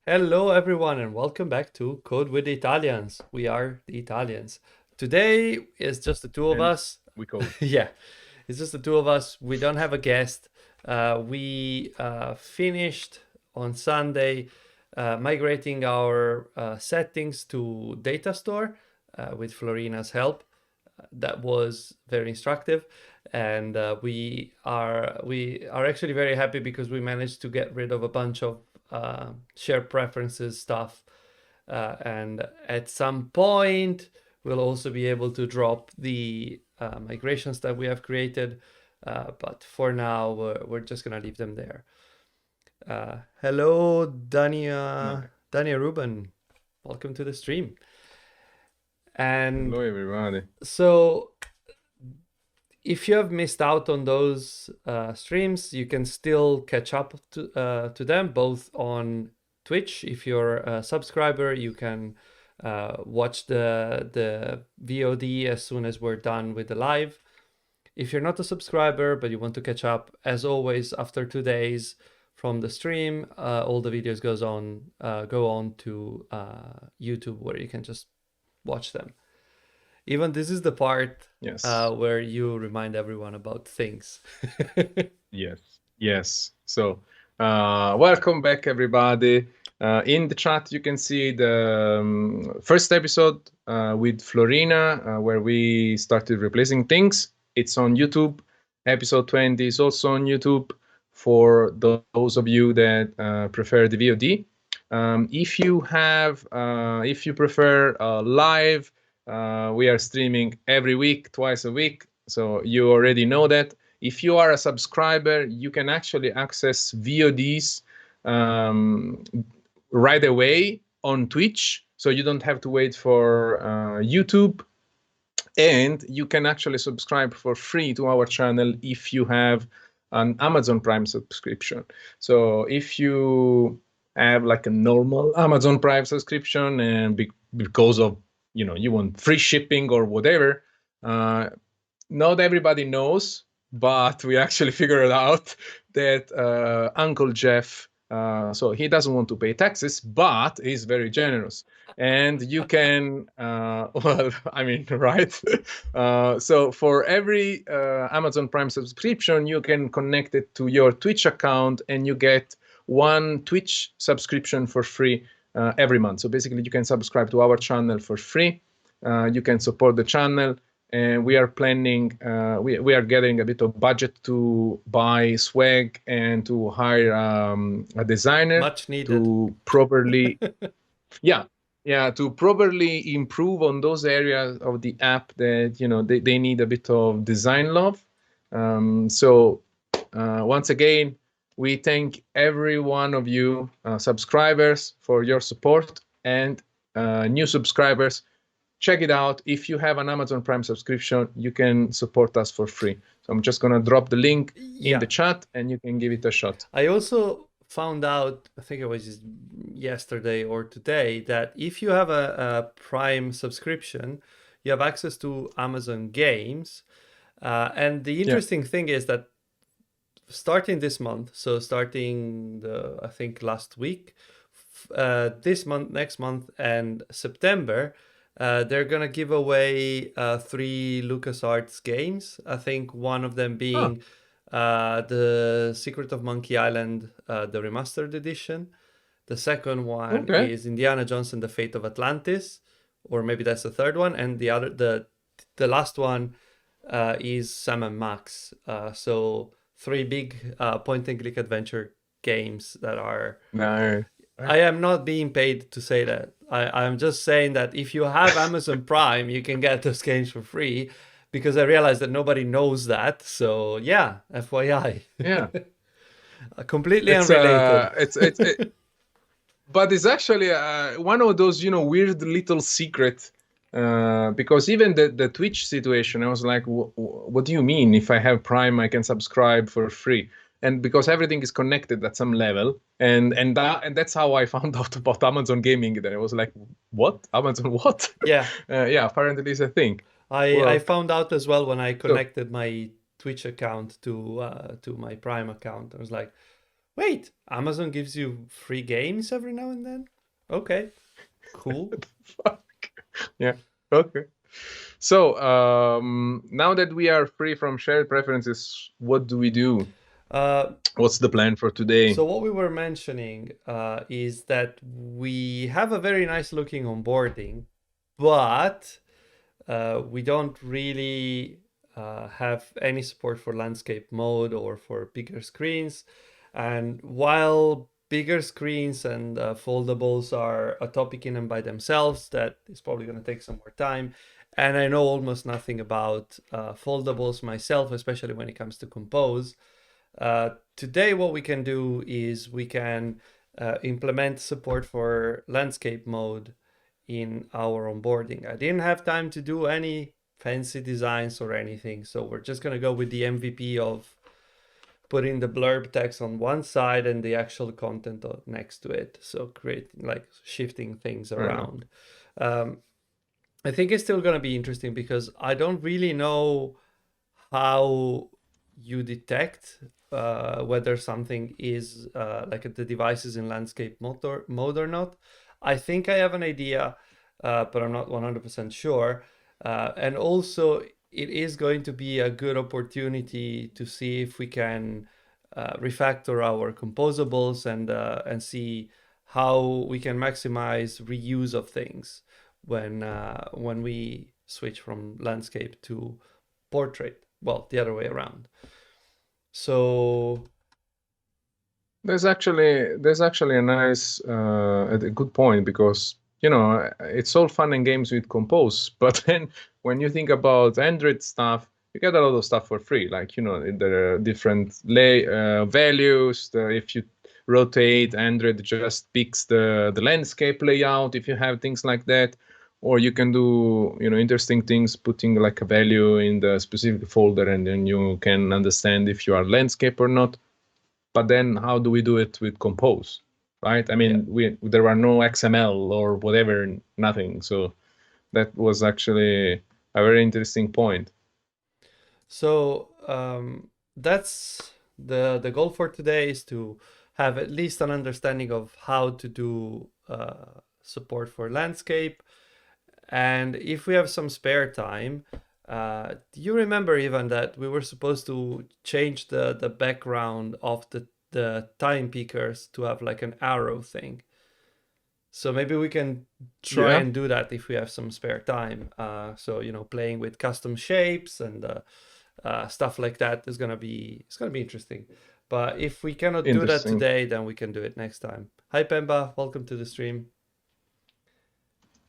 Hello, everyone, and welcome back to Code with the Italians. We are the Italians. Today is just the two of And us. we code. Yeah, it's just the two of us. We don't have a guest. We finished on Sunday migrating our settings to Data Store with Florina's help. That was very instructive, and we are actually very happy because we managed to get rid of a bunch of shared preferences stuff, and at some point we'll also be able to drop the migrations that we have created, but for now we're just gonna leave them there. Hello, No. Dania Ruben, welcome to the stream. And Hello, everybody. so if you have missed out on those streams, you can still catch up to them both on Twitch. If you're a subscriber, you can watch the VOD as soon as we're done with the live. If you're not a subscriber but you want to catch up, as always, after 2 days from the stream, all the videos go on to YouTube where you can just watch them. Even this is the part Yes. where you remind everyone about things. Yes. So, welcome back, everybody. In the chat, you can see the first episode with Florina, where we started replacing things. It's on YouTube. Episode 20 is also on YouTube for those of you that prefer the VOD. If you prefer live, we are streaming every week, twice a week. So you already know that. If you are a subscriber, you can actually access VODs right away on Twitch. So you don't have to wait for YouTube. And you can actually subscribe for free to our channel if you have an Amazon Prime subscription. So if you have like a normal Amazon Prime subscription and because of, you want free shipping or whatever, not everybody knows, but we actually figured out that Uncle Jeff, so he doesn't want to pay taxes, but he's very generous. And you can, well, I mean, right? So for every Amazon Prime subscription, you can connect it to your Twitch account and you get one Twitch subscription for free every month. So basically, you can subscribe to our channel for free. You can support the channel. And we are planning, we are getting a bit of budget to buy swag and to hire a designer. Much needed. To properly, to properly improve on those areas of the app that, they need a bit of design love. So once again, we thank every one of you subscribers for your support, and new subscribers. Check it out. If you have an Amazon Prime subscription, you can support us for free. So I'm just going to drop the link in the chat and you can give it a shot. I also found out, I think it was yesterday or today, that if you have a Prime subscription, you have access to Amazon games. And the interesting thing is that starting this month, so starting I think last week, this month, next month, and September, they're gonna give away 3 LucasArts games. I think one of them being the Secret of Monkey Island, the remastered edition. The second one is Indiana Jones and the Fate of Atlantis, or maybe that's the third one, and the last one is Sam and Max. So 3 big point-and-click adventure games that are. No. I am not being paid to say that. I'm just saying that if you have Amazon Prime, you can get those games for free, because I realized that nobody knows that. So yeah, FYI. Yeah. Completely unrelated. But it's actually one of those, weird little secret. Because even the Twitch situation, I was like, what do you mean? If I have Prime, I can subscribe for free? And because everything is connected at some level, and that's how I found out about Amazon Gaming. Then I was like, what? Amazon what? Yeah. Apparently it's a thing. I found out as well when I connected my Twitch account to my Prime account. I was like, Wait, Amazon gives you free games every now and then? Okay, cool. Fuck. Yeah. Okay. So now that we are free from shared preferences, what do we do? Uh, What's the plan for today? so what we were mentioning is that we have a very nice looking onboarding, but we don't really have any support for landscape mode or for bigger screens. And while bigger screens and foldables are a topic in and by themselves, that is probably going to take some more time. And I know almost nothing about foldables myself, especially when it comes to compose. Today, what we can do is we can implement support for landscape mode in our onboarding. I didn't have time to do any fancy designs or anything, so we're just going to go with the MVP of putting the blurb text on one side and the actual content next to it. So creating, like, shifting things around. I think it's still going to be interesting because I don't really know how you detect whether something is like the device is in landscape mode or not. I think I have an idea, but I'm not 100% sure. And also, it is going to be a good opportunity to see if we can refactor our composables and see how we can maximize reuse of things when we switch from landscape to portrait. Well, the other way around. So There's actually a nice a good point, because it's all fun and games with Compose, but then when you think about Android stuff, you get a lot of stuff for free. Like there are different values. If you rotate, Android just picks the landscape layout. If you have things like that, or you can do interesting things, putting like a value in the specific folder, and then you can understand if you are landscape or not. But then how do we do it with Compose, right? I mean, there are no XML or whatever, nothing. So that was actually a very interesting point. So that's the goal for today, is to have at least an understanding of how to do support for landscape. And if we have some spare time, do you remember even that we were supposed to change the background of the time pickers to have like an arrow thing? So maybe we can try Yeah, and do that if we have some spare time. So playing with custom shapes and stuff like that is gonna be interesting. But if we cannot do that interesting. today, then we can do it next time. Hi Pemba, welcome to the stream.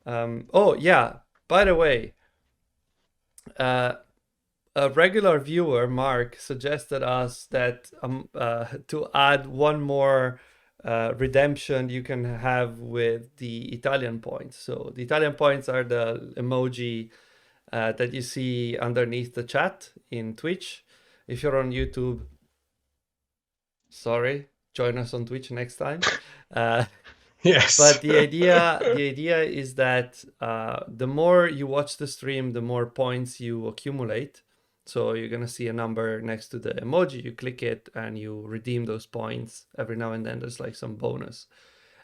Oh yeah, by the way, a regular viewer, Mark, suggested us that to add one more redemption you can have with the Italian points. So the Italian points are the emoji that you see underneath the chat in Twitch. If you're on YouTube, sorry, join us on Twitch next time. Yes. But the idea is that the more you watch the stream, the more points you accumulate. So you're gonna see a number next to the emoji. You click it and you redeem those points. Every now and then there's like some bonus.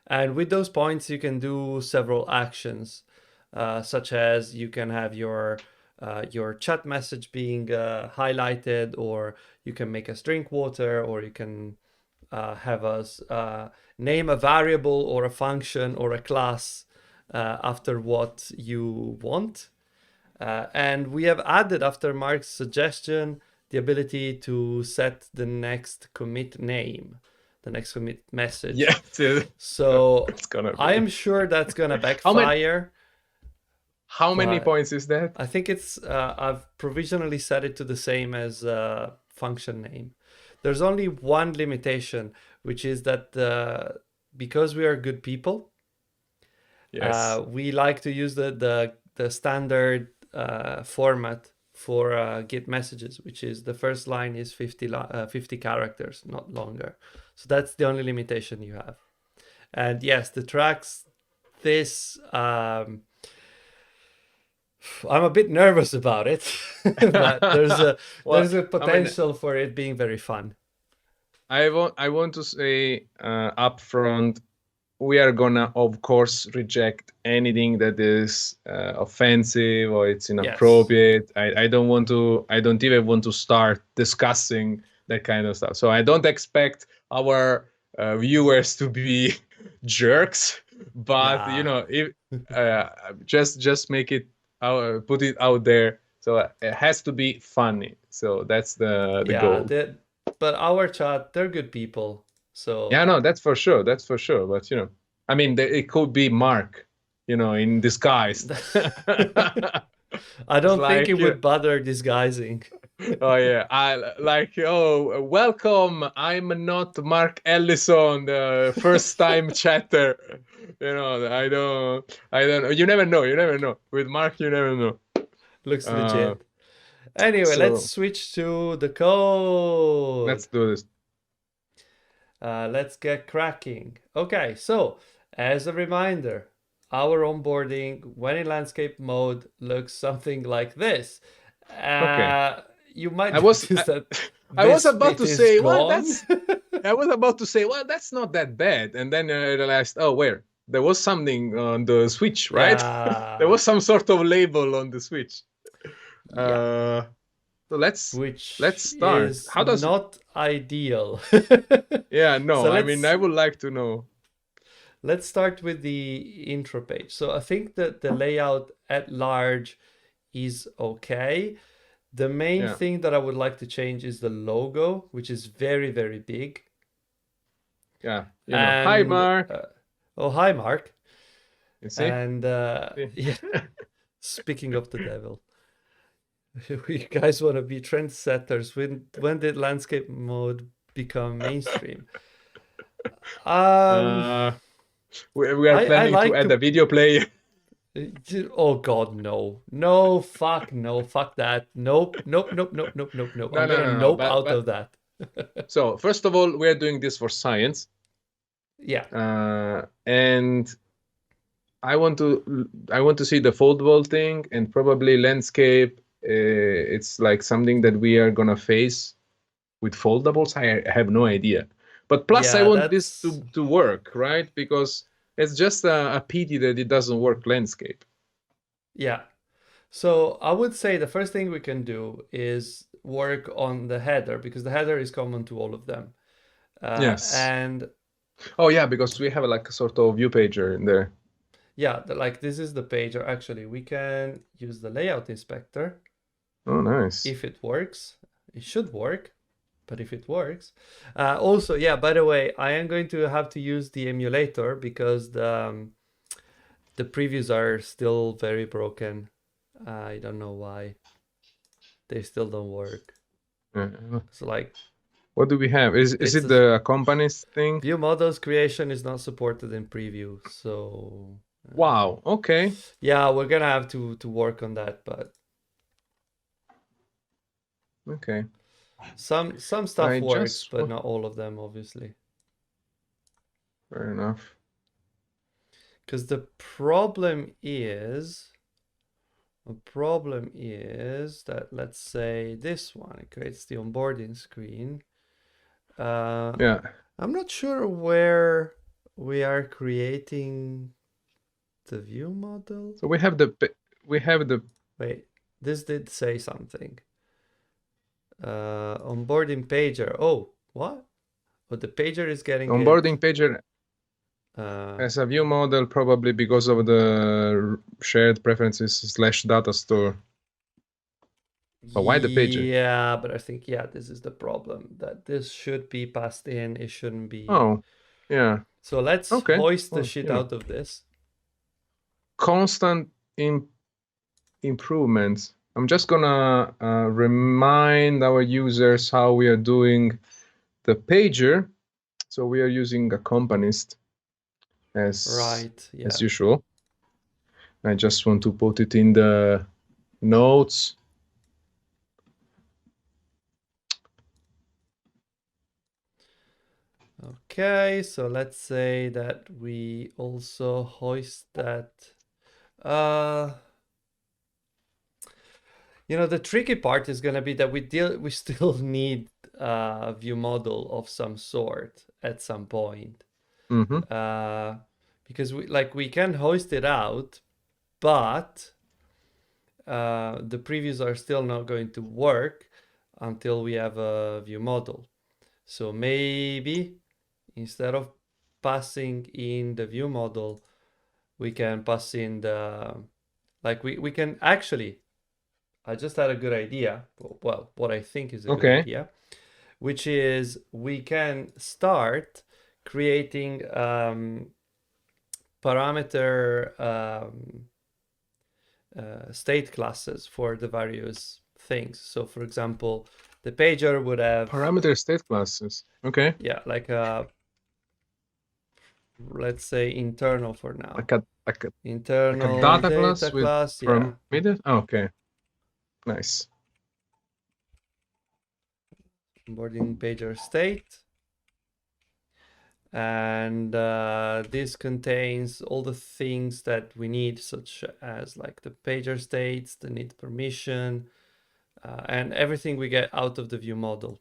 And with those points, you can do several actions, such as you can have your chat message being highlighted, or you can make us drink water, or you can have us name a variable or a function or a class after what you want. And we have added, after Mark's suggestion, the ability to set the next commit name, the next commit message. Yeah. So It's gonna be. I am sure that's gonna backfire. How many but points is that? I think it's I've provisionally set it to the same as function name. There's only one limitation, which is that because we are good people, Yes. we like to use the standard format for Git messages, which is the first line is 50 characters, not longer. So that's the only limitation you have. And yes, the tracks, this I'm a bit nervous about it, but there's a potential for it being very fun. I want to say upfront, we are gonna of course reject anything that is offensive or it's Yes. inappropriate. I don't even want to start discussing that kind of stuff. So I don't expect our viewers to be jerks, but Nah. if uh, just make it out, put it out there. So it has to be funny. So that's the Yeah, goal. but our chat, they're good people. Yeah, So no, that's for sure. That's for sure. But I mean, it could be Mark, in disguise. I It's don't think it like, would bother disguising. oh yeah, oh, welcome. I'm not Mark Ellison, the first time chatter. I don't know. You never know. You never know. With Mark, you never know. Looks Uh, legit. Anyway, let's so switch to the code. let's do this. Let's get cracking. Okay, so as a reminder, our onboarding when in landscape mode looks something like this. Okay. Uh, you might I was notice I, that I was this about bit to is say, gone. that's not that bad. And then I realized, oh, where? There was something on the switch, right? There Yeah, was some sort of label on the switch. yeah, Uh, so let's which start. is How does? not ideal. Yeah, no. So I mean, let's I would like to know. let's start with the intro page. So I think that the layout at large is okay. The main Yeah, thing that I would like to change is the logo, which is very, very big. yeah. Hi, And Mark. oh, hi, Mark. You see? And See? yeah, speaking of the devil, you guys want to be trendsetters. When did landscape mode become mainstream? Um, uh, we are I planning to like add a to. video player. Oh God, no, no, fuck, no, fuck that. Nope, nope, nope, nope, nope, nope, nope. No, I'm no, gonna no, no. nope But out of that. so first of all, we are doing this for science. Yeah, And I want to see the foldable thing and probably landscape. It's like something that we are gonna face with foldables. I have no idea. But plus, I yeah, want this that's to work, right? Because it's just a pity that it doesn't work landscape. yeah. So I would say the first thing we can do is work on the header because the header is common to all of them. Yes. And Oh yeah, because we have like a sort of view pager in there. yeah, like this is the page, or actually we can use the layout inspector Oh, nice. if it works. It should work, but if it works. Also, yeah, by the way, I am going to have to use the emulator because the previews are still very broken. I don't know why. They still don't work. Uh, So like what do we have? Is it's it a the accompanist thing? view models creation is not supported in preview. So Wow. Okay. yeah, we're gonna have to work on that, but Okay. some stuff I works, just but not all of them, obviously. fair enough. Because the problem is that let's say this one it creates the onboarding screen. Yeah. I'm not sure where we are creating the view model. So we have the Wait, this did say something. Onboarding pager. Oh, what? Oh, the pager is getting it. onboarding pager Uh, as a view model probably because of the shared preferences slash data store. But why the pager? yeah, but I think yeah, this is the problem that this should be passed in. It shouldn't be. Oh, yeah. So let's Okay. hoist the Well, shit out of this. constant improvements. I'm just gonna remind our users how we are doing the pager. So we are using accompanist as Right. Yeah. usual. I just want to put it in the notes. Okay, so let's say that we also hoist that. Uh, You know, the tricky part is going to be that we still need a view model of some sort at some point. Mm-hmm. Because we can hoist it out, but the previews are still not going to work until we have a view model. So maybe instead of passing in the view model, we can pass in the, we can actually, I just had a good idea. Well, what I think is a good Okay. idea, which is we can start creating parameter state classes for the various things. So, for example, the pager would have, Parameter state classes. Okay. yeah, like a, let's say internal for now. Like a Internal data data class with class, yeah. parameters. Oh, okay. Nice. Onboarding pager state. And this contains all the things that we need, such as like the pager states, the need permission, and everything we get out of the view model.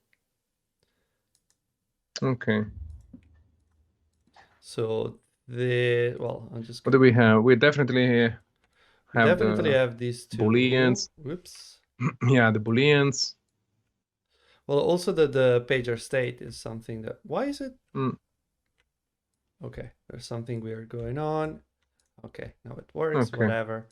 Okay. So I'm just. What do we have? We definitely have the have these two. booleans. Whoops. Yeah, the booleans. Well, also the pager state is something that. Why is it? Mm. Okay, there's something weird going on. Okay, now it works. Okay. Whatever.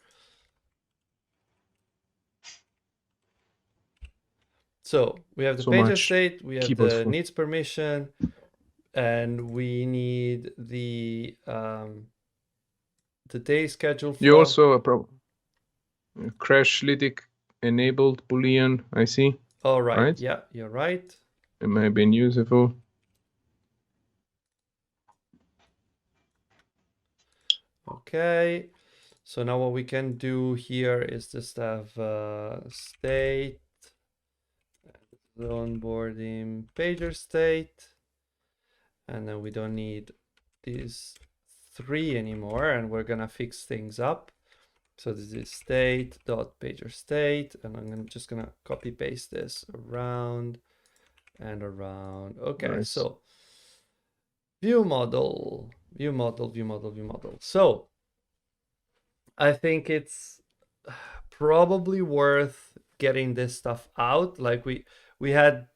So we have the So pager much state, we have keyboard the for. needs permission, and we need the day schedule You flow. also crashlytic enabled boolean. I see. Oh, right. Right? Yeah, you're right. It may have been useful. Okay. So now what we can do here is just have state, the onboarding pager state, and then we don't need these three anymore, and we're gonna fix things up. So this is state.pager state, and I'm just gonna copy paste this around and around. Okay, Nice. so view model, view model, view model, view model. So I think it's probably worth getting this stuff out. Like we had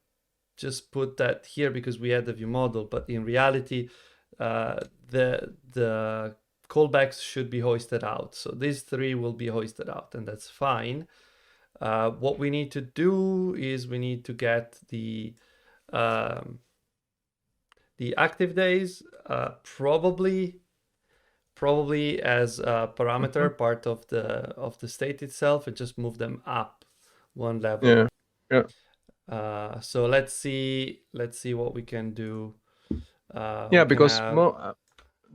just put that here because we had the view model, but in reality, the callbacks should be hoisted out. So these three will be hoisted out, and that's fine. What we need to do is we need to get the active days, probably as a parameter part of the state itself, and just move them up one level. Yeah. So let's see what we can do. Yeah, because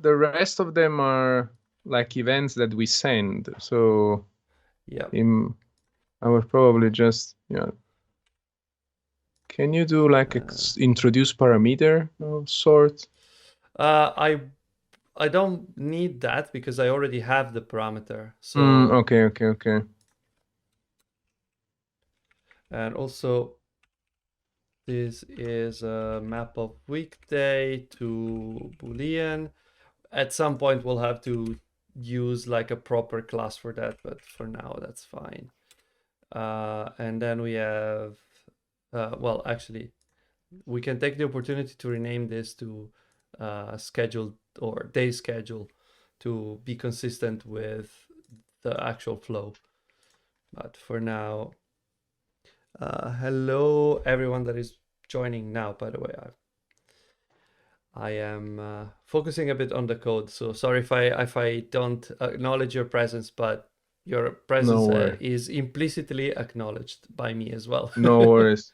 the rest of them are like events that we send. So yeah, I would probably just Can you do like introduce parameter of sort? I don't need that because I already have the parameter. So okay. And also, this is a map of weekday to Boolean. At some point, we'll have to use like a proper class for that, but for now, that's fine. And then we have, well, actually, we can take the opportunity to rename this to schedule or day schedule to be consistent with the actual flow. But for now, hello everyone that is joining now, by the way. I am focusing a bit on the code, so sorry if I don't acknowledge your presence, but your presence is implicitly acknowledged by me as well. No worries.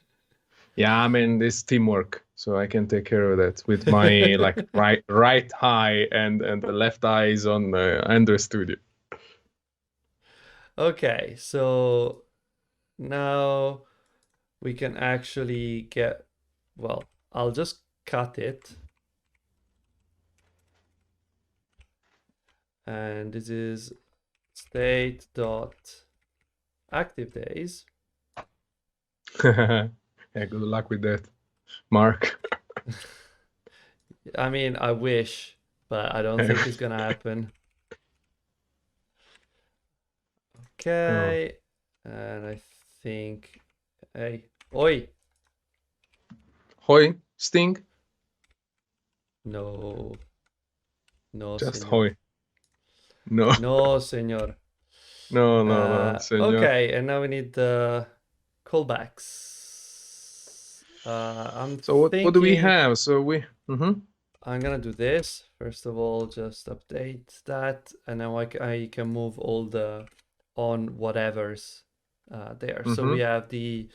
Yeah, I mean, this teamwork, so I can take care of that with my like right eye and the left eye is on Android Studio. Okay, so now we can actually get, well, I'll just cut it. And this is state dot active days. Yeah, good luck with that, Mark. I mean, I wish, but I don't think it's gonna happen. Oh. Okay, and I think, hey, oi, Hoy, Sting, no, no, just senor, Hoy. No, no, senor. no, senor. Okay, and now we need the callbacks. I'm So what do we thinking have? So we. Mm-hmm. I'm gonna do this. First of all, just update that, and now I can move all the on whatevers there. So we Mm-hmm. have the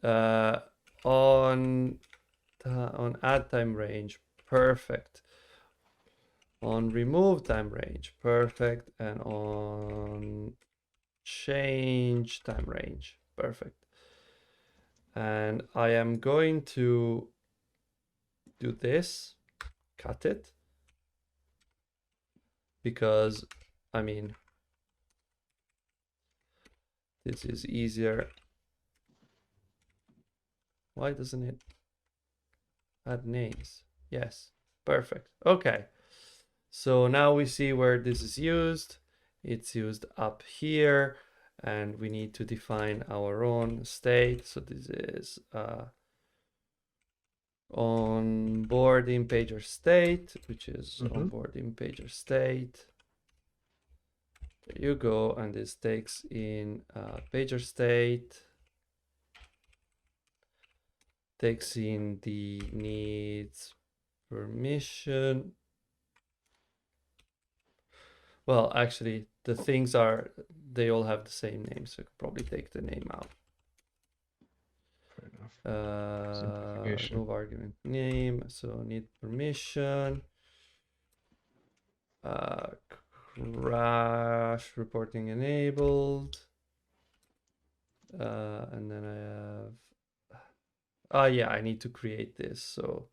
uh, on on add time range, perfect. On remove time range, perfect, and on change time range, perfect. And I am going to do this, cut it, because I mean this is easier. Why doesn't it add names? Yes, perfect. Okay, so now we see where this is used. It's used up here, and we need to define our own state. So this is onboarding pager state, which is Mm-hmm. onboarding pager state. There you go, and this takes in pager state, takes in the needs permission. Well, actually, the things are, they all have the same name, so I could probably take the name out. Fair enough. Simplification. Move argument name, so need permission. Crash reporting enabled. And then I have, yeah, I need to create this. So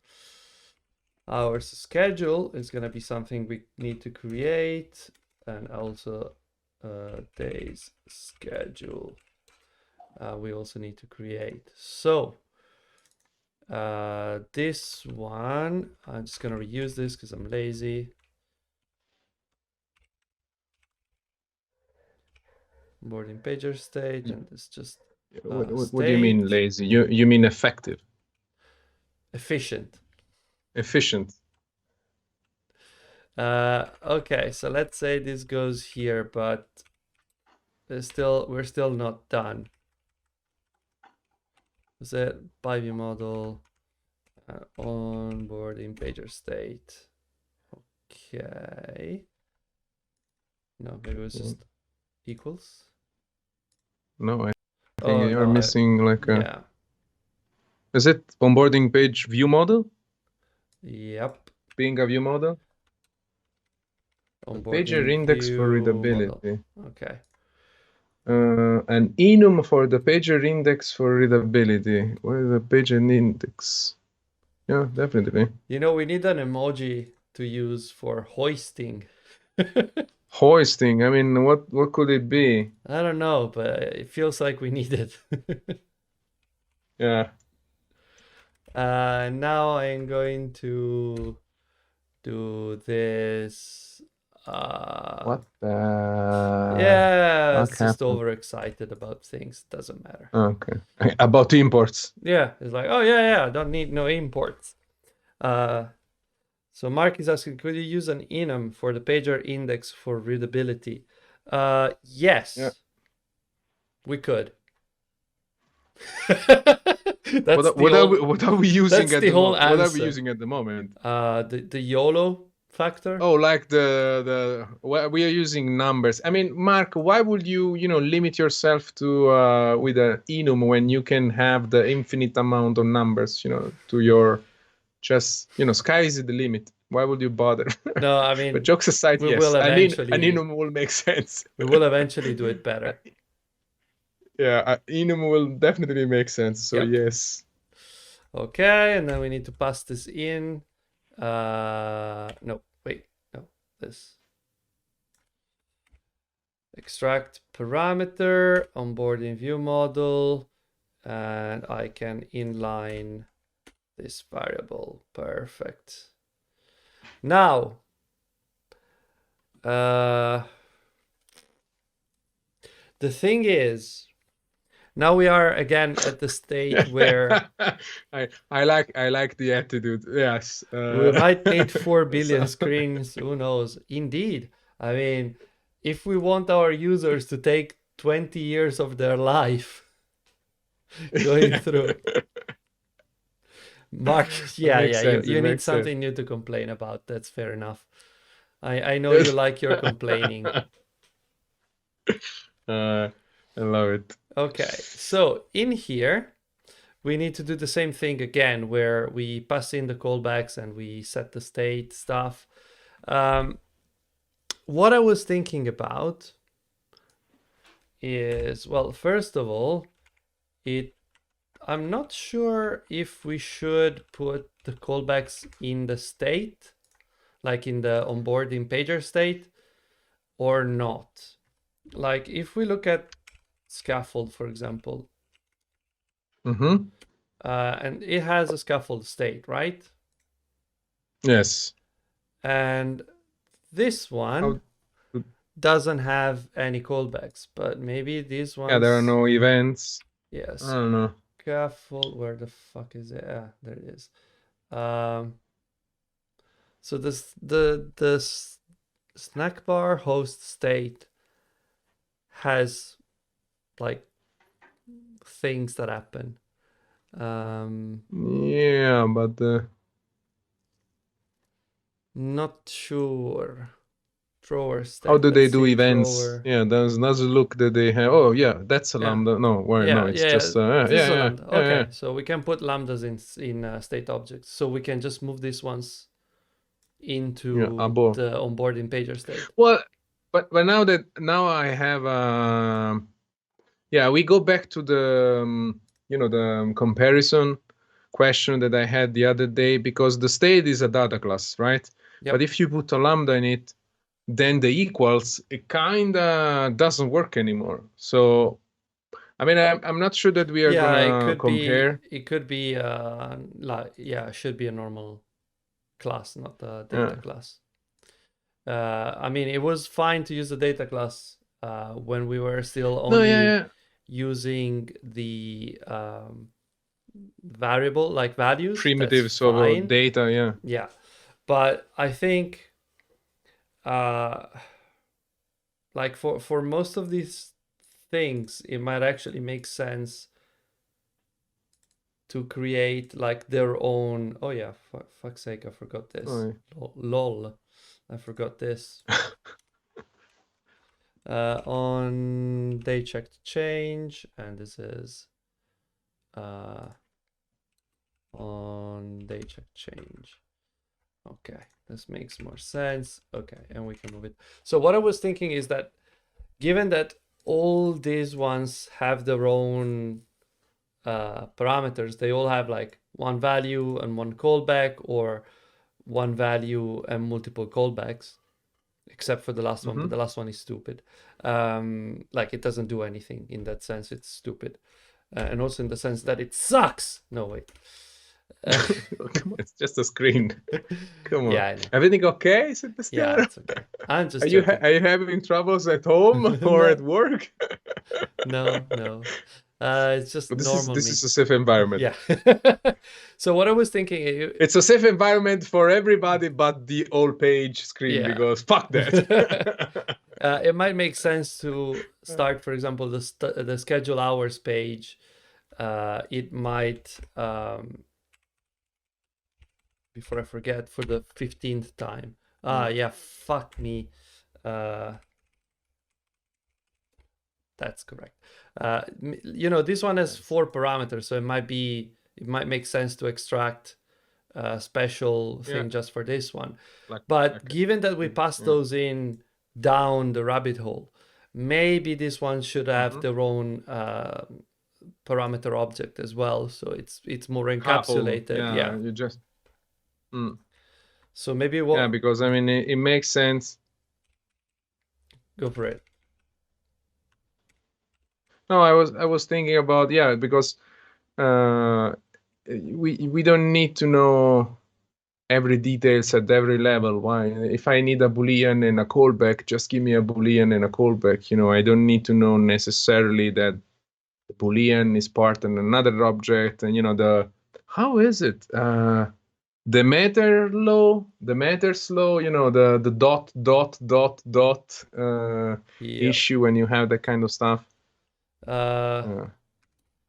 our schedule is going to be something we need to create, and also days schedule we also need to create. So this one, I'm just going to reuse this because I'm lazy. Boarding pager state, and it's just What do you mean state. lazy? You mean effective, Efficient. efficient? Okay, so let's say this goes here, but we're still not done. Is it by view model onboarding pager state? Okay. No, maybe it was just equals. No, I think Oh you're no, missing like a. yeah. Is it onboarding page view model? Yep. Being a view model? Pager Onboarding index for view model. readability. Okay. An enum for the pager index for readability. Where is the pager index? Yeah, definitely. You know, we need an emoji to use for hoisting. Hoisting. I mean, what could it be? I don't know, but it feels like we need it. Yeah. Now I'm going to do this. What the Yeah, fuck it's just happened? overexcited about things. Doesn't matter. Okay. About imports. Yeah, it's like, oh yeah, I don't need no imports. So Mark is asking, could you use an enum for the pager index for readability? Yes, Yeah. we could. That's What are we using that's at the the whole moment? What are we answer. using at the moment? The YOLO factor. Oh, like we are using numbers. I mean, Mark, why would you limit yourself to with an enum when you can have the infinite amount of numbers, to your just sky is the limit. Why would you bother? No, I But mean jokes aside, we yes, will an eventually enum will make sense. we will eventually do it better. Yeah, enum will definitely make sense. So Yep. yes. Okay, and then we need to pass this in. No, wait, no, this. Extract parameter, onboarding view model, and I can inline this variable. Perfect. Now, the thing is, now we are again at the state where I like the attitude. Yes. we might need 4 billion screens. Who knows? Indeed. I mean, if we want our users to take 20 years of their life going through. Mark, yeah, you need something new to complain about. That's fair enough. I know you like your complaining. I love it. Okay, so in here, we need to do the same thing again, where we pass in the callbacks and we set the state stuff. What I was thinking about is, well, first of all, I'm not sure if we should put the callbacks in the state, like in the onboarding pager state, or not. Like if we look at scaffold, for example, and it has a scaffold state, right? Yes. And this one doesn't have any callbacks, but maybe these ones. Yeah, there are no events. Yes. I don't know. Scaffold, where the fuck is it? Ah, there it is. So the snack bar host state has like things that happen. Yeah, but not sure. Thrower state. How do they do events? Thrower. Yeah, does look that they have. Oh yeah, that's a lambda. No, where? Yeah, no, it's just this is a lambda. Okay, yeah. so we can put lambdas in state objects. So we can just move these ones into the onboarding pager state. Well, but now I have yeah, we go back to the the comparison question that I had the other day, because the state is a data class, right? Yep. But if you put a lambda in it, then the equals, it kind of doesn't work anymore. So I mean, I'm not sure that we are gonna compare. It could be like, yeah, it should be a normal class, not a data class. I mean, it was fine to use the data class when we were still only using the variable, like values. Primitives of data, yeah. But I think like for most of these things, it might actually make sense to create like their own. Oh yeah, for fuck's sake, I forgot this. Lol, I forgot this. On date check to change, and this is on date check change. Okay, this makes more sense. Okay, and we can move it. So what I was thinking is that given that all these ones have their own parameters, they all have like one value and one callback, or one value and multiple callbacks, except for the last one, but the last one is stupid. Like it doesn't do anything in that sense. It's stupid. And also in the sense that it sucks. No, wait. Come on, it's just a screen. Come on. Yeah, everything okay, Sebastian? Yeah, it's okay. I'm just. Are you having troubles at home or at work? No. It's just normal. This is a safe environment. Yeah. So what I was thinking, it's a safe environment for everybody but the all page screen, because fuck that. It might make sense to start, for example, the schedule hours page. It might, before I forget, for the 15th time. Yeah, fuck me. That's correct. This one has 4 parameters, so it might make sense to extract a special thing just for this one. But given that we pass those in down the rabbit hole, maybe this one should have their own parameter object as well, so it's more encapsulated. You just so maybe because I mean it makes sense. Go for it. No, I was thinking about because we don't need to know every details at every level. Why? If I need a boolean and a callback, just give me a boolean and a callback. I don't need to know necessarily that the boolean is part in another object, and how is it? The matter law, the matters law, the dot Yeah. issue when you have that kind of stuff. Uh,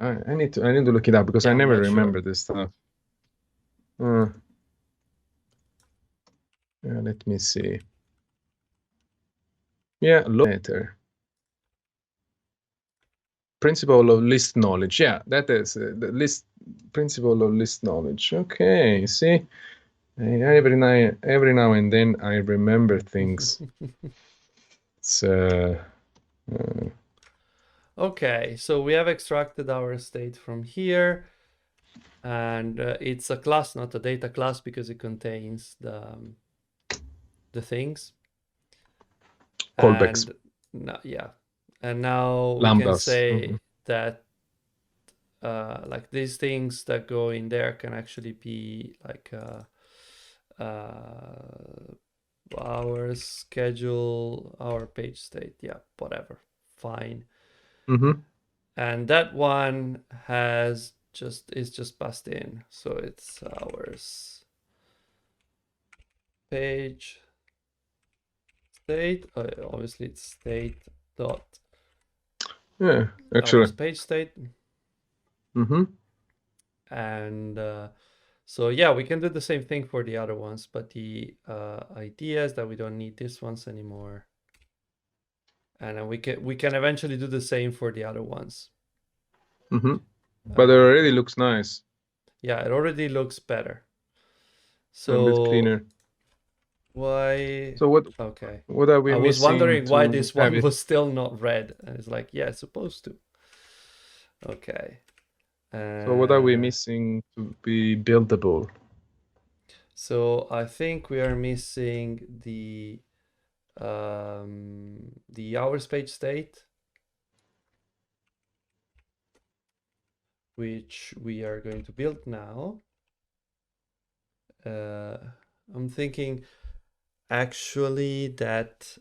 I need to look it up because yeah, I I'm never not remember sure. this stuff. Let me see. Yeah, later. Principle of list knowledge. Yeah, that is the list principle of list knowledge. Okay, see, every now and then I remember things. It's Okay, so we have extracted our state from here, and it's a class, not a data class, because it contains the things. callbacks, And yeah, and now we can lambdas. say that like these things that go in there can actually be like our schedule, our page state, yeah, whatever, fine. And that one is just passed in, so it's ours page state. Obviously it's state dot Yeah, our actually. page state. And so yeah, we can do the same thing for the other ones, but the idea is that we don't need these ones anymore, and then we can eventually do the same for the other ones. But it already looks nice. Yeah, it already looks better. A bit So cleaner. why? So Okay, what are we I was missing wondering why to this have one it? was still not red, and it's like, yeah, it's supposed to. Okay. So what are we missing to be buildable? So I think we are missing the hours page state, which we are going to build now. I'm thinking actually that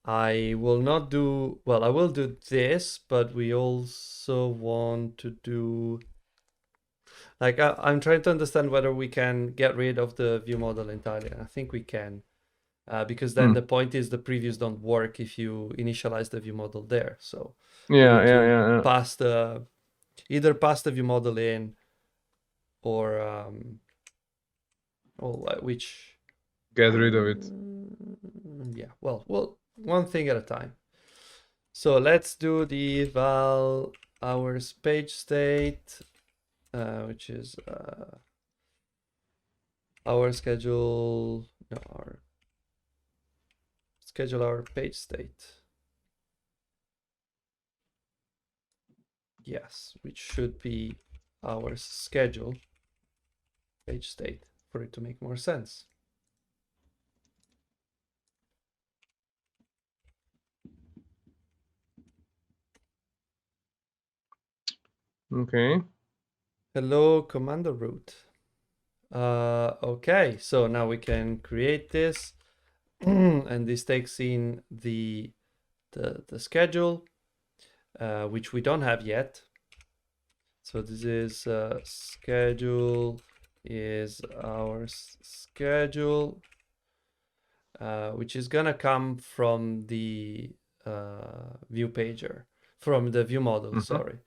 I will not do, well, I will do this, but we also want to do, like, I'm trying to understand whether we can get rid of the view model entirely. I think we can, because then the point is the previews don't work if you initialize the view model there. So we need to pass either pass the view model in, or which Get rid of it. yeah, well, one thing at a time. So let's do the val hours page state, which is our schedule, no, our schedule our page state. Yes, which should be our schedule page state for it to make more sense. Okay. Hello, Commander Root. Okay, so now we can create this, and this takes in the schedule, which we don't have yet. So this is schedule is our schedule, which is gonna come from the view pager, from the view model, sorry.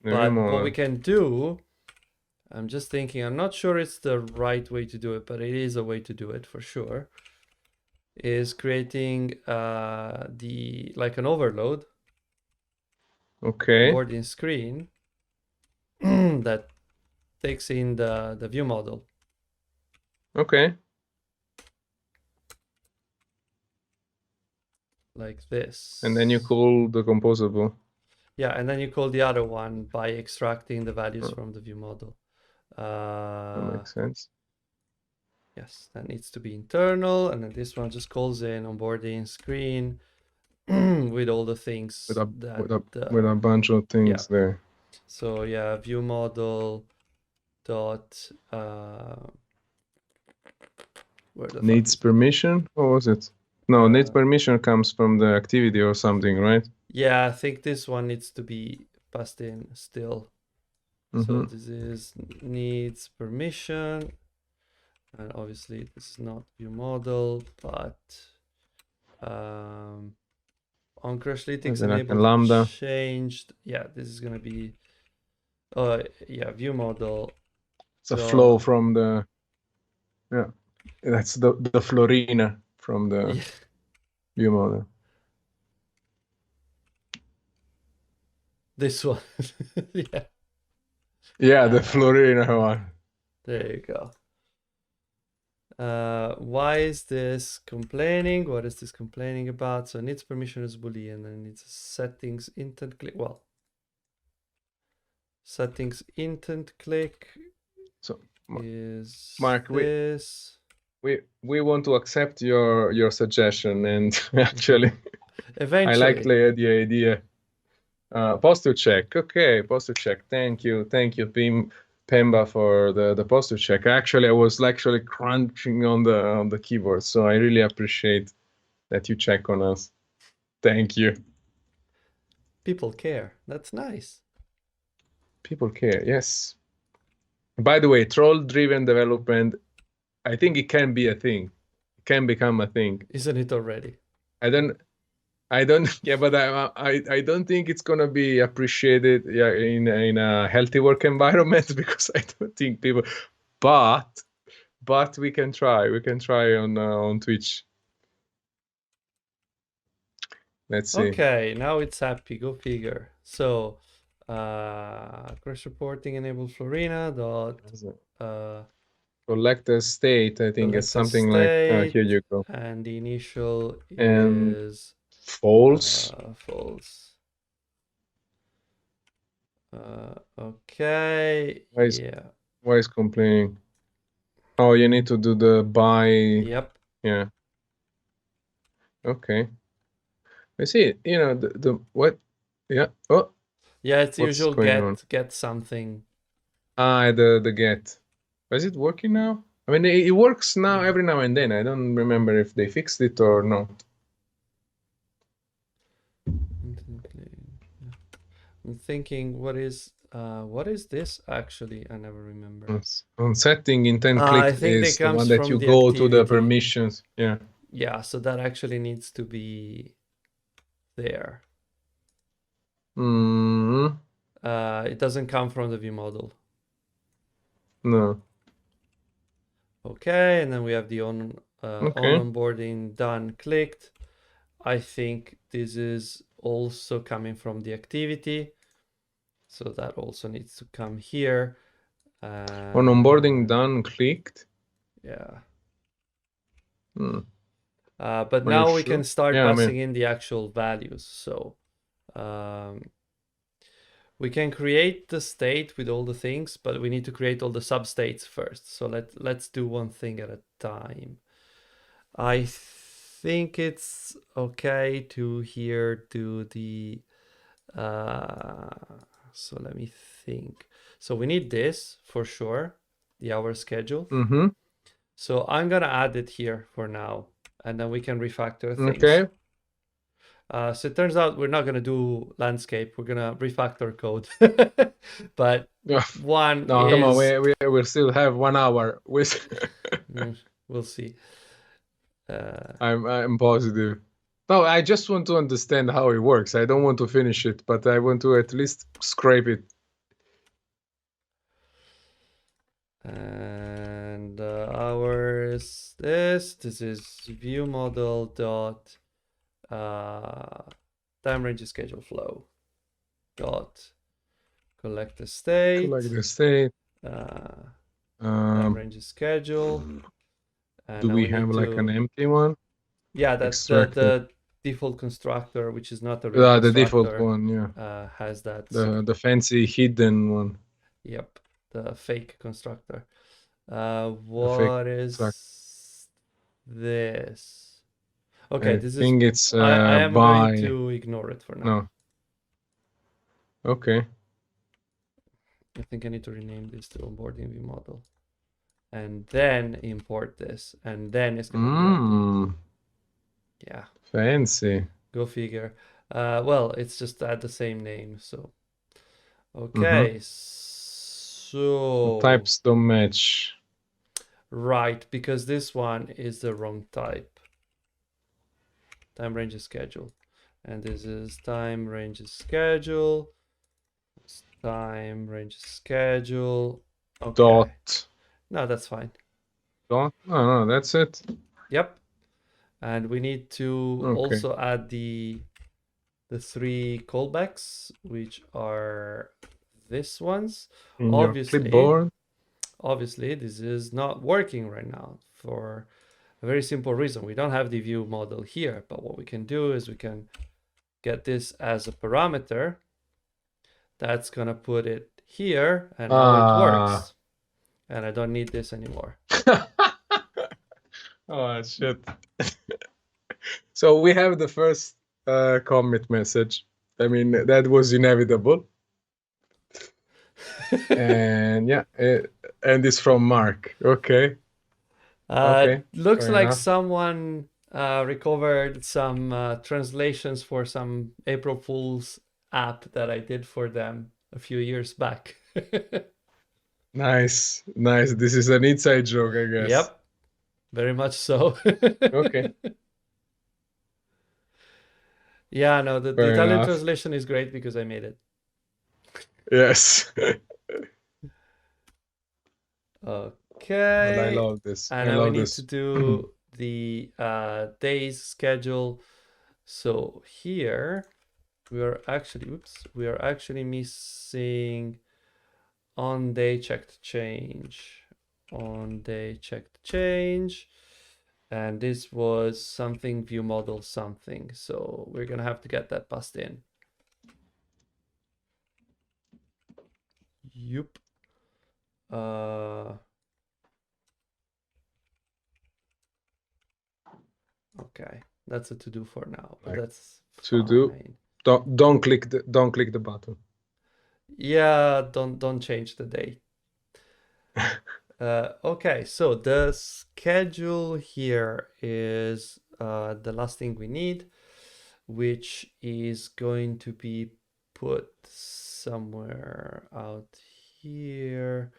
But what we can do, I'm just thinking, I'm not sure it's the right way to do it, but it is a way to do it for sure, is creating like an overload. Okay. Onboarding screen that takes in the view model. Okay. Like this. And then you call the composable. Yeah, and then you call the other one by extracting the values from the view model. That makes sense. Yes, that needs to be internal, and then this one just calls in onboarding screen with all the things with a that with a bunch of things there. So yeah, view model dot where the fuck Needs is it? permission? What was it? No, needs permission comes from the activity or something, right? Yeah, I think this one needs to be passed in still. So Mm-hmm. this is needs permission, and obviously this is not view model, but on Crashlytics Like a enabled lambda. changed. Yeah, this is gonna be yeah, view model. It's a flow from the that's the Florina from the view model. This one. Yeah. Yeah, the Florina one. There you go. Why is this complaining? What is this complaining about? So it needs permission as boolean and it's settings intent click. Well, settings intent click. So is Mark, this? We want to accept your suggestion, and actually, eventually, I like the idea. Posture check. Okay, posture check. Thank you, Pemba, for the posture check. Actually, I was actually crunching on the keyboard, so I really appreciate that you check on us. Thank you. People care. That's nice. People care. Yes. By the way, troll-driven development, I think it can be a thing. It can become a thing. Isn't it already? I don't. Yeah, but I don't think it's gonna be appreciated, yeah, in a healthy work environment because I don't think people. But we can try. We can try on Twitch. Let's see. Okay, now it's happy. Go figure. So, crash reporting enable Florina dot collect a state. I think it's something like here you go. And the initial and is false. False. Okay. Why is complaining? Oh, you need to do the by. Yep. Yeah. Okay. I see. You know the what? Yeah. Oh. Yeah, it's usual get something. The get. Is it working now? I mean, it works now every now and then. I don't remember if they fixed it or not. I'm thinking, what is this actually? I never remember. On setting intent click is the one that you go to the permissions. Yeah. Yeah, so that actually needs to be there. It doesn't come from the view model. No. Okay, and then we have the on onboarding done clicked. I think this is also coming from the activity. So that also needs to come here. On onboarding done clicked? Yeah. But now we can start passing in the actual values. So we can create the state with all the things, but we need to create all the substates first. So let's do one thing at a time. I think it's okay to here do the so let me think. So we need this for sure, the hour schedule. So I'm gonna add it here for now, and then we can refactor things. Okay. So it turns out we're not gonna do landscape. We're gonna refactor code. But one no, come on, we still have 1 hour. We'll see. I'm positive. No, I just want to understand how it works. I don't want to finish it, but I want to at least scrape it. And ours this is view model dot time range schedule flow dot collect the state. Time range schedule. Do we have like an empty one? Yeah, that's the default constructor, which is not a real constructor. The default one, yeah. Has that. The fancy hidden one. Yep, the fake constructor. What is this? Okay, I this is. think it's I am going by. to ignore it for now. No. Okay. I think I need to rename this to onboarding view model, and then import this, and then it's gonna be empty. Yeah. Fancy. Go figure. Well, it's just at the same name, so. Mm-hmm. Okay, so. Types don't match. Right, because this one is the wrong type. Time range is schedule. And this is time range is schedule. Time range is schedule. Okay. Dot. No, that's fine. Dot. No, that's it. Yep. And we need to Okay. also add the 3 callbacks, which are this ones. In your clipboard. Obviously, this is not working right now for a very simple reason. We don't have the view model here, but what we can do is we can get this as a parameter. That's gonna put it here, and now it works. And I don't need this anymore. Oh shit. So we have the first commit message. I mean, that was inevitable. And yeah, and it's from Mark. Okay. Okay. Looks Fair like enough. someone recovered some translations for some April Fool's app that I did for them a few years back. Nice. Nice. This is an inside joke, I guess. Yep, very much so. Okay. Yeah, no, the Fair Italian enough. translation is great because I made it. Yes. Okay. But I love this. And I now we love need this. to do the days schedule. So here we are actually missing on day checked change. On day checked change. And this was something view model something. So we're gonna have to get that passed in. Yup. Okay, that's a to do for now, but Like, that's to do. fine. Don't click the button. Yeah, don't change the date. Okay, so the schedule here is the last thing we need, which is going to be put somewhere out here.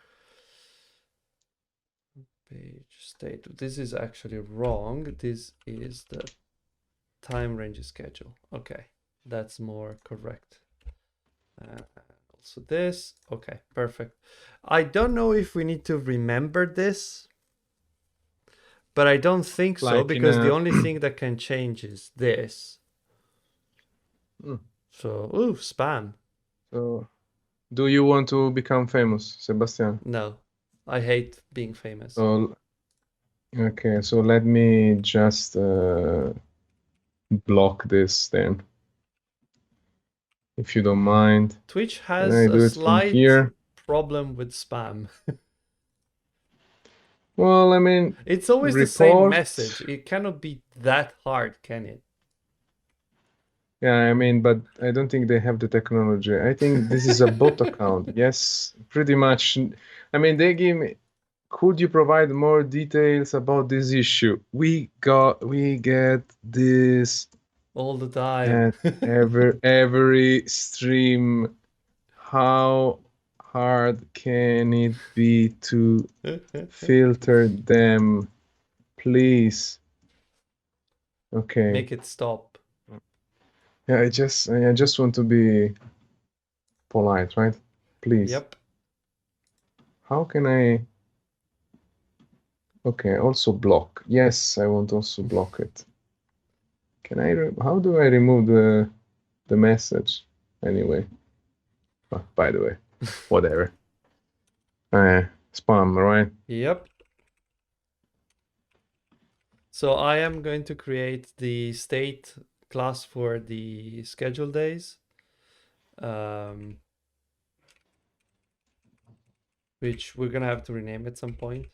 Page state. This is actually wrong. This is the time range schedule. Okay, that's more correct. Also this. Okay, perfect. I don't know if we need to remember this, but I don't think so, Like because the only thing that can change is this. So, ooh, spam. So, do you want to become famous, Sebastian? No, I hate being famous. So, okay, so let me just block this then, if you don't mind. Twitch Can has I do a it from slight here? problem with spam. Well, I mean, It's always the same message. It cannot be that hard, can it? Yeah, I mean, but I don't think they have the technology. I think this is a bot account. Yes, pretty much. I mean, they give me, could you provide more details about this issue? We get this All the time. at every stream. How hard can it be to filter them? Please. Okay. Make it stop. Yeah, I just want to be polite, right? Please. Yep. How can I? Okay, also block. Yes, I want also block it. Can I? How do I remove the message? Anyway. Oh, by the way, whatever. Spam, right? Yep. So I am going to create the state class for the schedule days, which we're gonna have to rename at some point,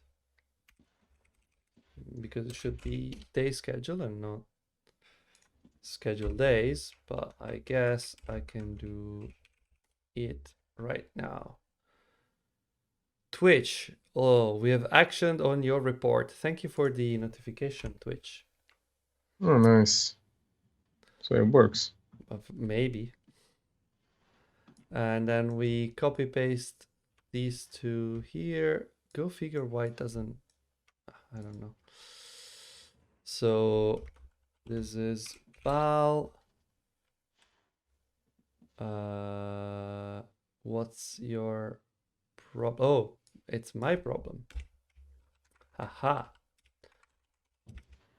because it should be day schedule and not schedule days, but I guess I can do it right now. Twitch. Oh, we have actioned on your report. Thank you for the notification, Twitch. Oh, nice. So it works. Maybe. And then we copy paste these two here. Go figure why it doesn't. I don't know. So this is Val. What's your problem? Oh, it's my problem. Haha.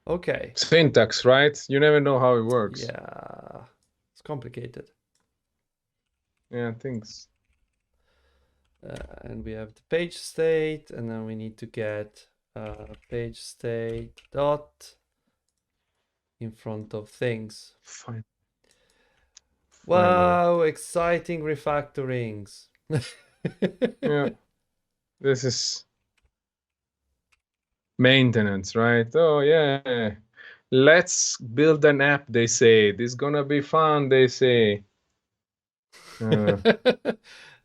Okay. Syntax, right? You never know how it works. Yeah. It's complicated. Yeah, things. And we have the page state, and then we need to get page state dot in front of things. Fine. Wow, exciting refactorings. Yeah, this is maintenance, right? Oh, yeah. Let's build an app, they say. This is gonna be fun, they say.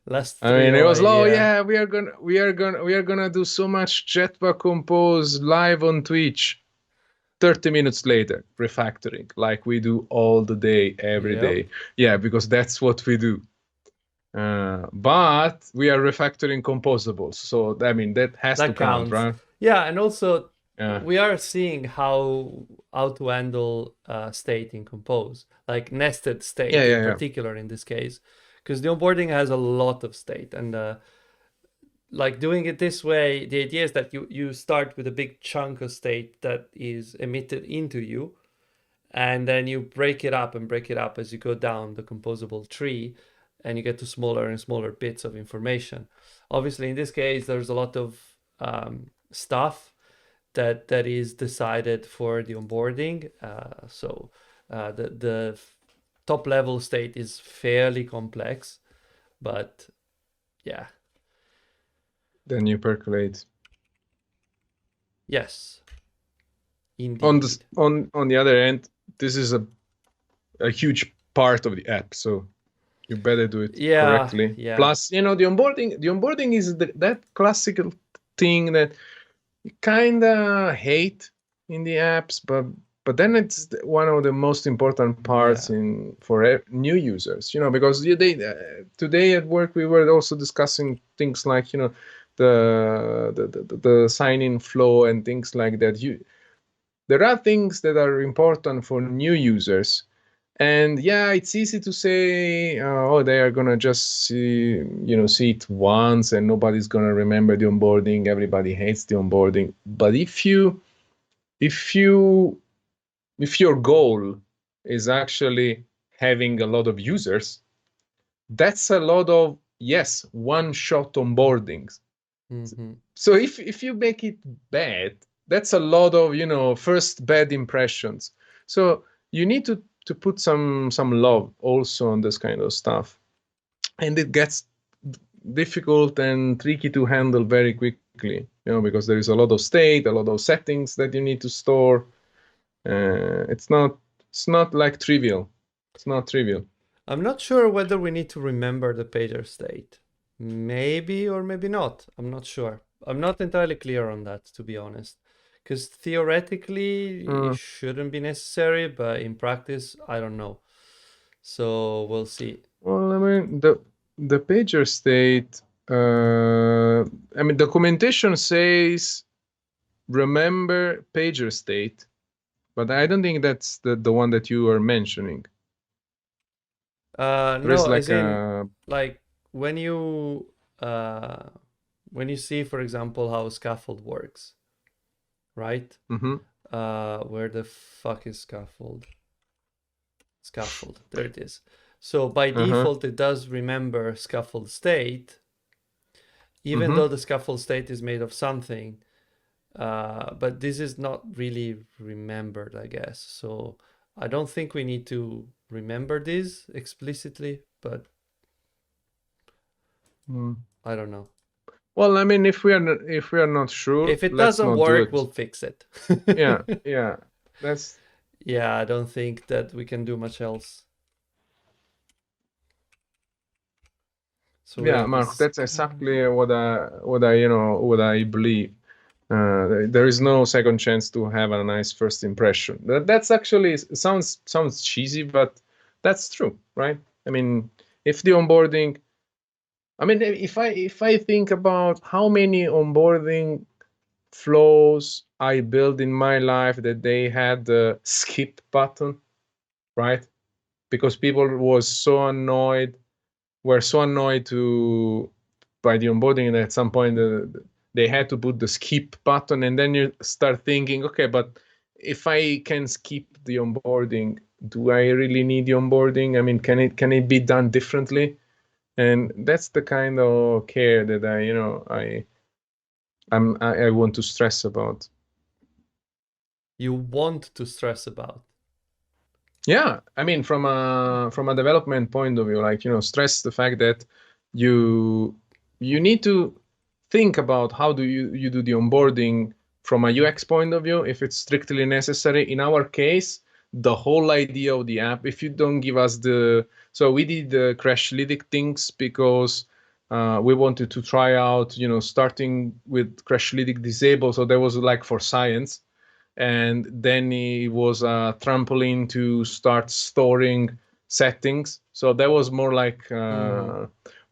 Last I mean, it was, idea. oh yeah, we are gonna do so much Jetpack Compose live on Twitch. 30 minutes later, refactoring, like we do all the day, every day. Yeah, because that's what we do. But we are refactoring composables, so I mean that has to count, right? Yeah, and also we are seeing how to handle state in Compose, like nested state in particular in this case, because the onboarding has a lot of state, and like doing it this way, the idea is that you start with a big chunk of state that is emitted into you, and then you break it up as you go down the composable tree, and you get to smaller and smaller bits of information. Obviously, in this case, there's a lot of stuff that is decided for the onboarding. So the top level state is fairly complex, but yeah. Then you percolate. Yes. Indeed. On the other end, this is a huge part of the app, so you better do it correctly. Yeah. Plus, the onboarding is that classical thing that you kind of hate in the apps, but then it's one of the most important parts for new users, because today at work we were also discussing things like the sign-in flow and things like that. There are things that are important for new users. And yeah, it's easy to say, oh, they are gonna just see it once, and nobody's gonna remember the onboarding. Everybody hates the onboarding. But if your goal is actually having a lot of users, that's a lot of one-shot onboardings. Mm-hmm. So if you make it bad, that's a lot of first bad impressions. So you need to put some love also on this kind of stuff, and it gets difficult and tricky to handle very quickly, because there is a lot of state, a lot of settings that you need to store. It's not like trivial. It's not trivial. I'm not sure whether we need to remember the pager state. Maybe or maybe not. I'm not sure. I'm not entirely clear on that, to be honest. Because theoretically, it shouldn't be necessary, but in practice, I don't know. So we'll see. Well, I mean, the pager state, I mean, documentation says remember pager state, but I don't think that's the one that you are mentioning. No, as in, like when you see, for example, how scaffold works, right? Where the fuck is scaffold? Scaffold, there it is. So by default, it does remember scaffold state, even though the scaffold state is made of something. But this is not really remembered, I guess. So I don't think we need to remember this explicitly, but I don't know. Well, I mean, if we are not sure, if it doesn't work, we'll fix it. yeah. That's Yeah, I don't think that we can do much else. So we Yeah, have Mark, this that's exactly what I believe. There is no second chance to have a nice first impression. That's actually sounds cheesy, but that's true, right? I mean, if the onboarding, I mean, if I think about how many onboarding flows I built in my life that they had the skip button, right? Because people were so annoyed to by the onboarding that at some point they had to put the skip button, and then you start thinking, okay, but if I can skip the onboarding, do I really need the onboarding? I mean, can it be done differently? And that's the kind of care that I want to stress about. you want to stress about. Yeah, I mean, from a development point of view, like, stress the fact that you you need to think about how do you do the onboarding from a UX point of view, if it's strictly necessary. In our case, the whole idea of the app, if you don't give us so we did the Crashlytic things because we wanted to try out, starting with Crashlytic disabled, so that was like for science, and then it was a trampoline to start storing settings. So that was more like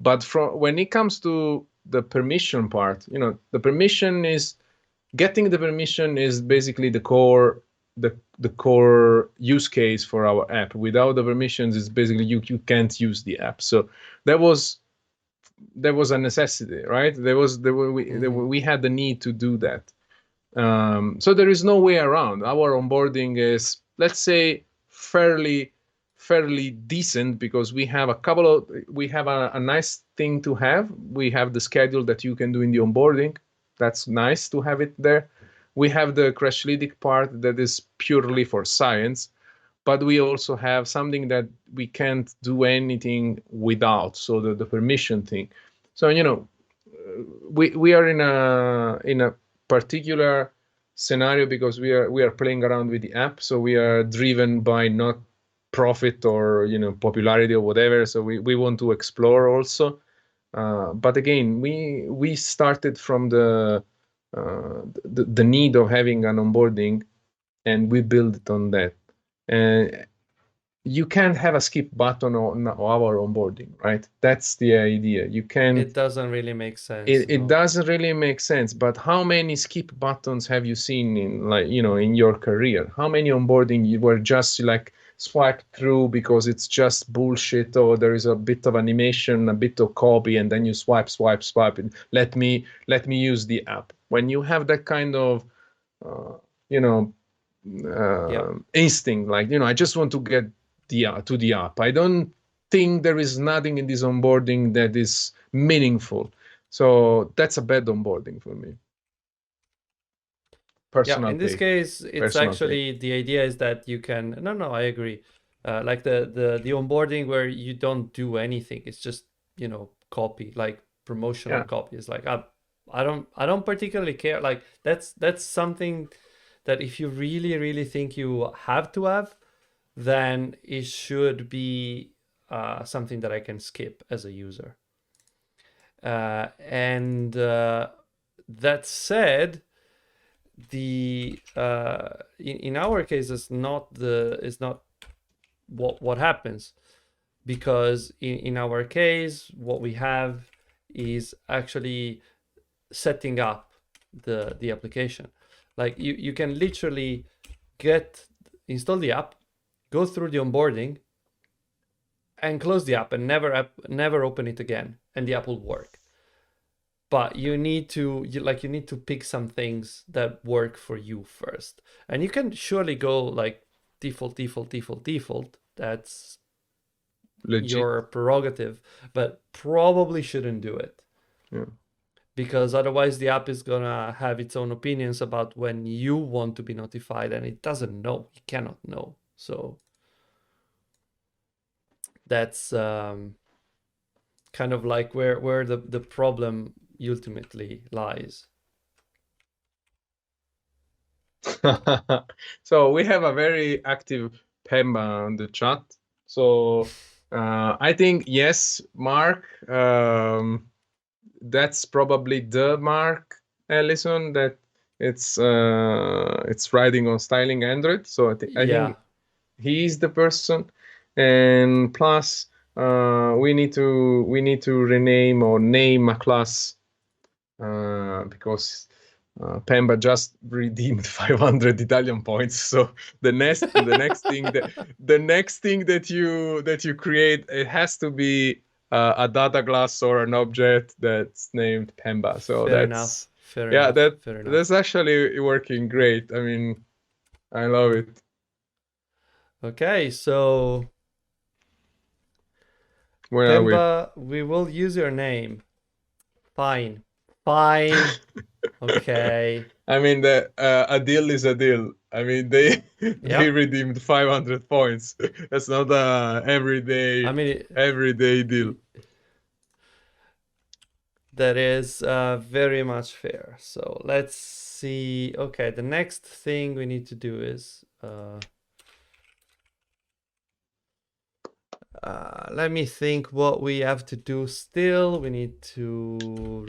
but from when it comes to the permission part, the permission is getting the permission is basically the core use case for our app. Without the permissions, it's basically you can't use the app. So that was a necessity, right? We had the need to do that. So there is no way around. Our onboarding is, let's say, fairly decent because we have a nice thing to have. We have the schedule that you can do in the onboarding. That's nice to have it there. We have the Crashlytic part that is purely for science, but we also have something that we can't do anything without. So the permission thing. So we are in a particular scenario because we are playing around with the app, so we are driven by not profit or popularity or whatever, so we want to explore also, but again we started from the need of having an onboarding, and we build it on that. And you can't have a skip button on our onboarding, right? That's the idea. You It can't doesn't really make sense, it no. doesn't really make sense. But how many skip buttons have you seen in, like, in your career? How many onboarding you were just like swiped through because it's just bullshit, or there is a bit of animation, a bit of copy, and then you swipe and let me use the app. When you have that kind of uh, you know Yeah. instinct, like, I just want to get to the app. I don't think there is nothing in this onboarding that is meaningful. So that's a bad onboarding for me. Yeah, Personal in this take. case, it's Personal take. actually the idea is that you can. No, no, I agree. Like the onboarding where you don't do anything. It's just copy, like promotional Yeah. copy. It's like I don't particularly care. Like that's something that if you really really think you have to have, then it should be something that I can skip as a user. And that said, the in our case it's not what happens, because in our case what we have is actually setting up the application. Like you can literally install the app, go through the onboarding, and close the app and never open it again, and the app will work. But you need to pick some things that work for you first, and you can surely go like default. That's Legit. your prerogative, but probably shouldn't do it, Yeah. because otherwise the app is gonna have its own opinions about when you want to be notified, and it doesn't know, it cannot know. So that's kind of like where the problem ultimately lies. So we have a very active Pemba on the chat. So I think yes, Mark. That's probably the Mark Ellison that it's riding on styling Android. So I Yeah, think he's the person. And plus, we need to rename or name a class because Pemba just redeemed 500 Italian points. So the next thing that you create, it has to be a data class or an object that's named Pemba. So fair enough. that's Fair yeah, enough. that Fair enough. that's actually working great. I mean, I love it. Okay, so Where are we? Pemba, we will use your name. Fine. Fine. Okay. I mean, a deal is a deal. I mean, they they Yep. redeemed 500 points. That's not a I mean, everyday deal. that is very much fair. So let's see. Okay, the next thing we need to do is let me think what we have to do still. We need to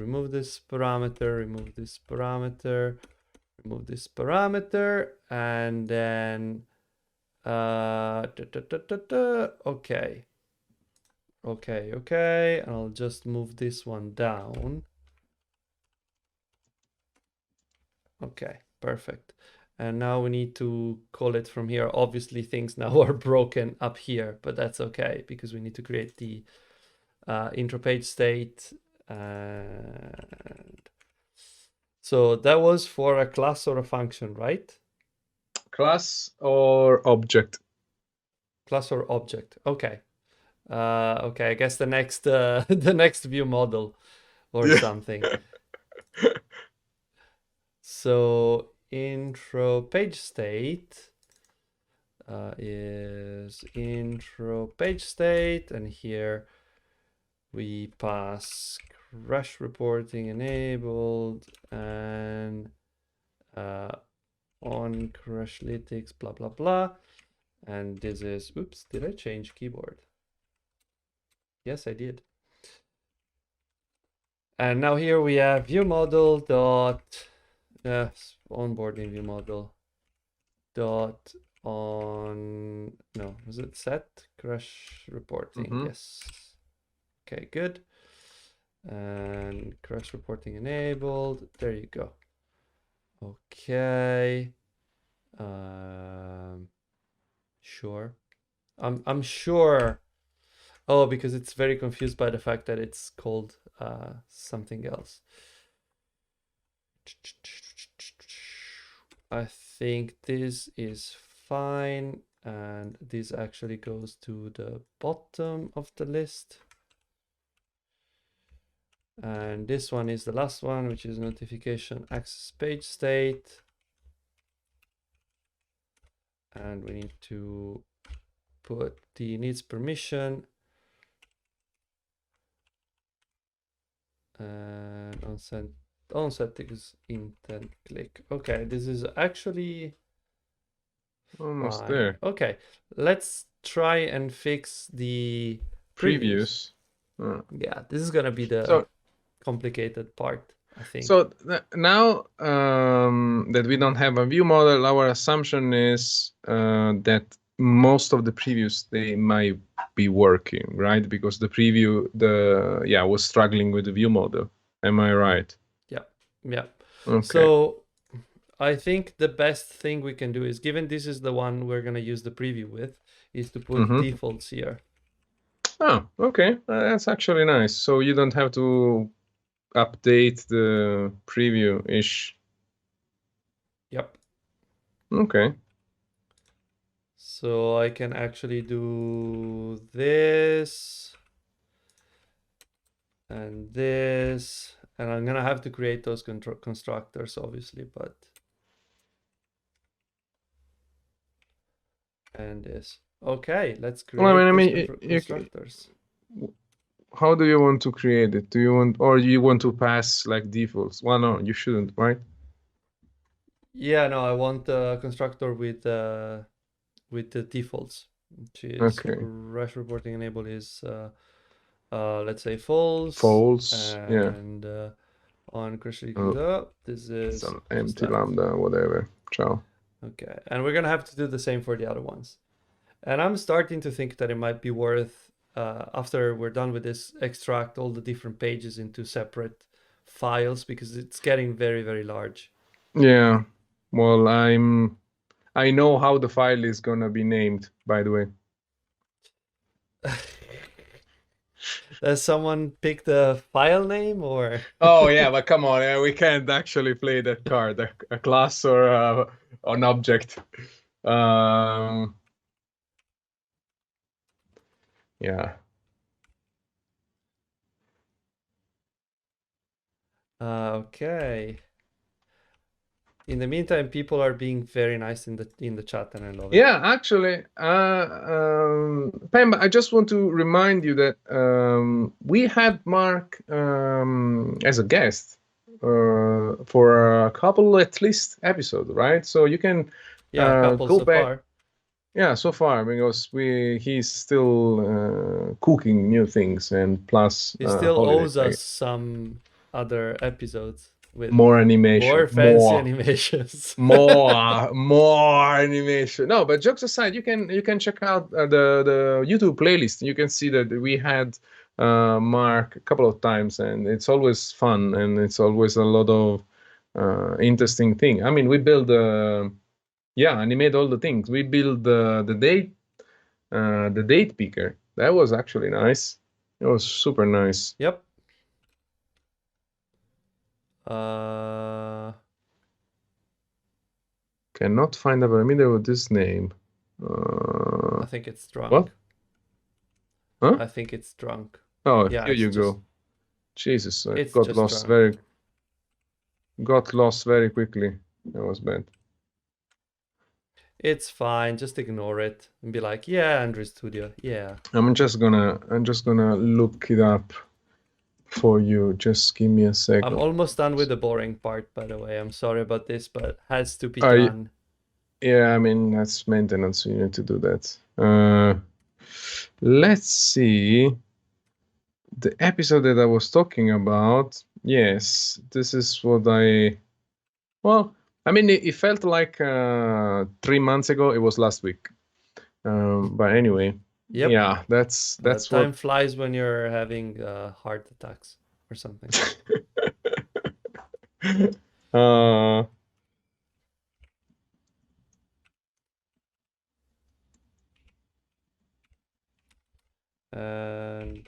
remove this parameter, remove this parameter, remove this parameter, and then okay. Okay. I'll just move this one down. Okay, perfect. And now we need to call it from here. Obviously, things now are broken up here, but that's okay because we need to create the intro page state. And so that was for a class or a function, right? Class or object? Class or object. Okay. Okay, I guess the next the next view model or something. So intro page state is intro page state, and here we pass crash reporting enabled and on crashlytics blah blah blah, and this is oops, did I change keyboard? Yes, I did. And now here we have view model dot onboarding view model dot on no, was it set crash reporting? Yes. Okay, good. And crash reporting enabled. There you go. Okay. Sure. I'm sure. Oh, because it's very confused by the fact that it's called something else. I think this is fine, and this actually goes to the bottom of the list. And this one is the last one, which is notification access page state. And we need to put the needs permission and on settings intent click. Okay, this is actually Almost fine. there. Okay, let's try and fix the previews. Yeah, this is gonna be the complicated part, I think. So now that we don't have a view model, our assumption is that most of the previews, they might be working, right? Because the preview was struggling with the view model. Am I right? Yeah. Okay. So I think the best thing we can do is, given this is the one we're gonna use the preview with, is to put defaults here. Oh, okay. That's actually nice. So you don't have to update the preview-ish. Yep. Okay. So I can actually do this and this, and I'm gonna have to create those constructors, obviously, but and this. Okay, let's create constructors. How do you want to create it? Do you want, or you want to pass like defaults? Well, no, you shouldn't, right? Yeah, no, I want a constructor with the defaults, which is Okay. rush reporting enable is let's say false, False. Yeah. and on critical Oh, this is some empty static. lambda, whatever. Ciao. Okay, and we're gonna have to do the same for the other ones. And I'm starting to think that it might be worth, after we're done with this, extract all the different pages into separate files because it's getting very, very large. Yeah. Well, I know how the file is gonna be named, by the way. Does someone pick the file name or? Oh yeah, but come on, we can't actually play that card, a class or an object. Um, yeah. Okay. In the meantime, people are being very nice in the chat, and I love it. Yeah, actually, Pam, I just want to remind you that we had Mark as a guest for a couple, at least, episodes, right? So you can Yeah, a couple go so back. far. Yeah, so far because he's still cooking new things and plus He still holidays, owes I us guess. some other episodes with More animation, more fancy animations. more animation. No, but jokes aside, you can check out the YouTube playlist. You can see that we had Mark a couple of times, and it's always fun, and it's always a lot of interesting thing. I mean, we build yeah, animate all the things. We build the date picker. That was actually nice. It was super nice. Yep. Uh, Cannot find a parameter with this name. I think it's What? drunk. Huh? I think it's drunk. Oh, Yeah, here it's you just go. Jesus, I it's just drunk. got lost very quickly. That was bad. It's fine. Just ignore it and be like, yeah, Android Studio. Yeah. I'm just gonna look it up for you. Just give me a I'm second. almost done with the boring part, by the way. I'm sorry about this, but has to be I done. Yeah, I mean that's maintenance, so you need to do that. Let's see. The episode that I was talking about, yes, this is what well, I mean, it felt like 3 months ago. It was last week. But anyway, Yep. yeah, that's what. Time flies when you're having heart attacks or something. uh, And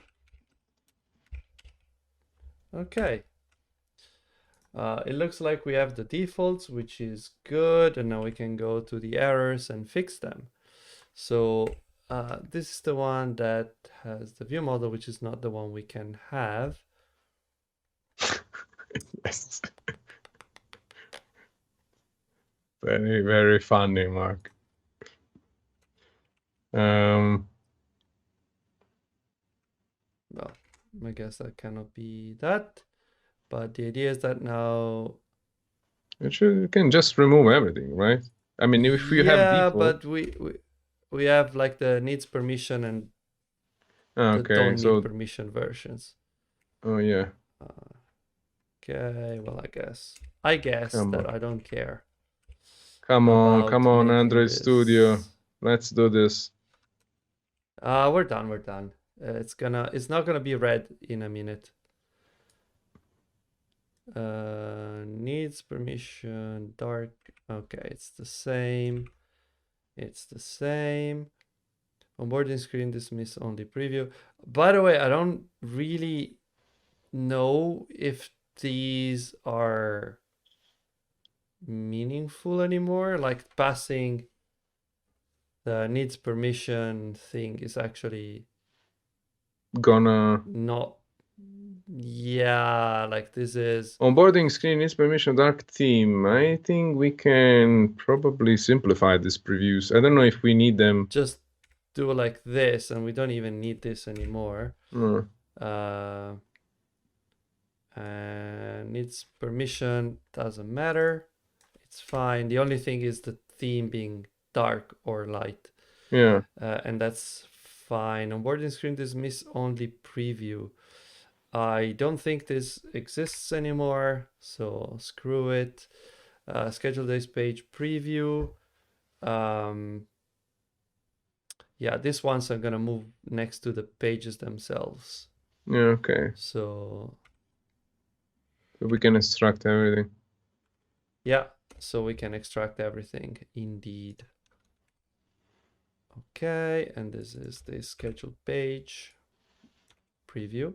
okay. It looks like we have the defaults, which is good. And now we can go to the errors and fix them. So this is the one that has the view model, which is not the one we can have. yes. Very, very funny, Mark. Well, I guess that cannot be that. But the idea is that now. You can just remove everything, right? I mean, if you have Yeah, default. but we have like the needs permission and the Okay, don't need so permission versions. oh yeah, Okay, well, I guess come that on, I don't care come about on, making Android Studio, this. let's do this. We're done. It's not gonna be red in a minute. Needs permission, dark. Okay, it's the same. It's the same. Onboarding screen dismiss only preview. By the way, I don't really know if these are meaningful anymore. Like passing the needs permission thing is actually Gonna not. Yeah, like this is onboarding screen is permission dark theme. I think we can probably simplify these previews. I don't know if we need them. just do like this, and we don't even need this anymore. Uh, and needs permission doesn't matter. It's fine. The only thing is the theme being dark or light. Yeah. And that's fine. Onboarding screen dismiss only preview. I don't think this exists anymore, so screw it. Schedule days page preview. Yeah, these ones I'm gonna move next to the pages themselves. Yeah, okay. So We can extract everything. yeah, so we can extract everything indeed. Okay, and this is the scheduled page preview.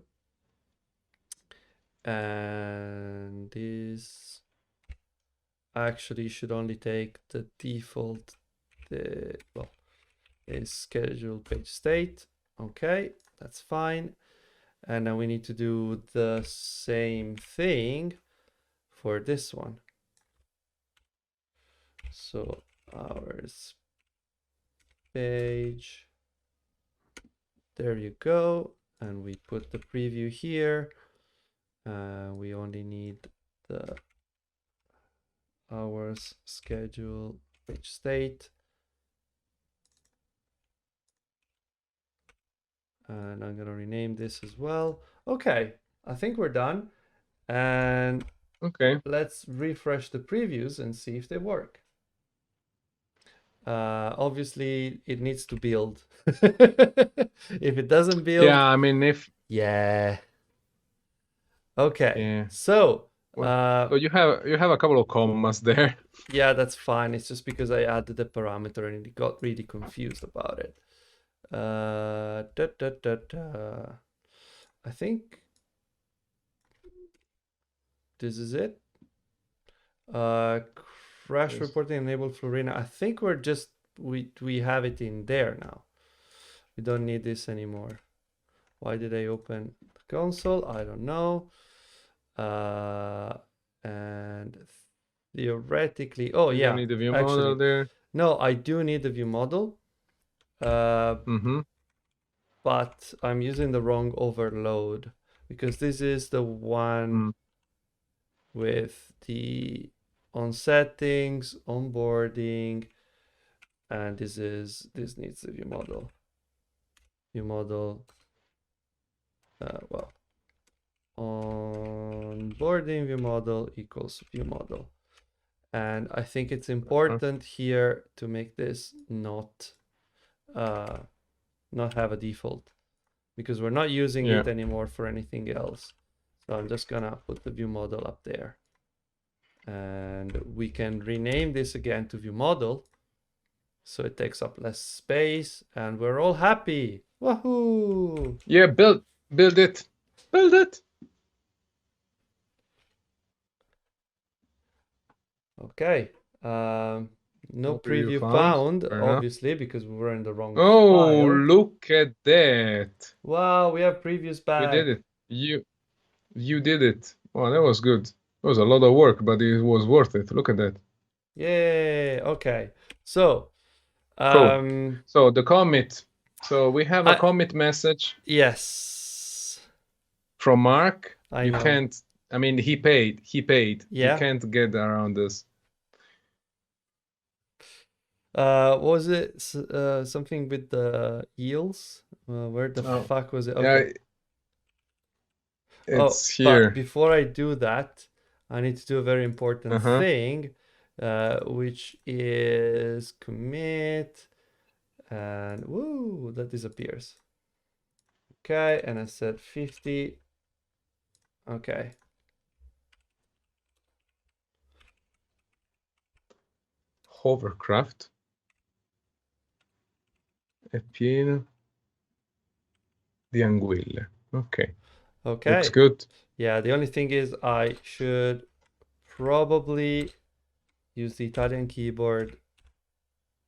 And this actually should only take the default, well, is scheduled page state. Okay, that's fine. And now we need to do the same thing for this one. So ours page, there you go. And we put the preview here. We only need the hours schedule page state. And I'm gonna rename this as well. Okay, I think we're done. And okay, let's refresh the previews and see if they work. Obviously, it needs to build. If it doesn't build, yeah, I mean, if yeah. Okay, yeah, so well, you have a couple of commas there. yeah, that's fine. It's just because I added the parameter and it got really confused about it. I think this is it. Crash Yes. reporting enabled Florina. I think we're just we have it in there now. We don't need this anymore. Why did I open the console? I don't know. And theoretically, oh You yeah, don't need the view actually, model there. no, I do need the view model. But I'm using the wrong overload because this is the one with the on settings, onboarding, and this needs the view model. View model, well, onboarding view model equals view model. And I think it's important here to make this not have a default because we're not using it anymore for anything else. So I'm just gonna put the view model up there. And we can rename this again to view model. So it takes up less space and we're all happy. Woohoo! Yeah, build it. Build it. Okay. No preview found, obviously, because we were in the wrong file. Look at that. Wow, we have previews back. We did it. You did it. Oh, that was good. It was a lot of work, but it was worth it. Look at that. Yay. Okay. So, cool. So the commit. So we have a commit message. Yes. From Mark. I know. Can't. I mean, he paid. Yeah. You can't get around this. Was it something with the eels? Where the fuck was it? Okay. It's here. But before I do that, I need to do a very important thing, which is commit, and woo, that disappears. Okay, and I said 50. Okay. Hovercraft. E pieno di anguille. Okay. Okay. Looks good. Yeah, the only thing is I should probably use the Italian keyboard.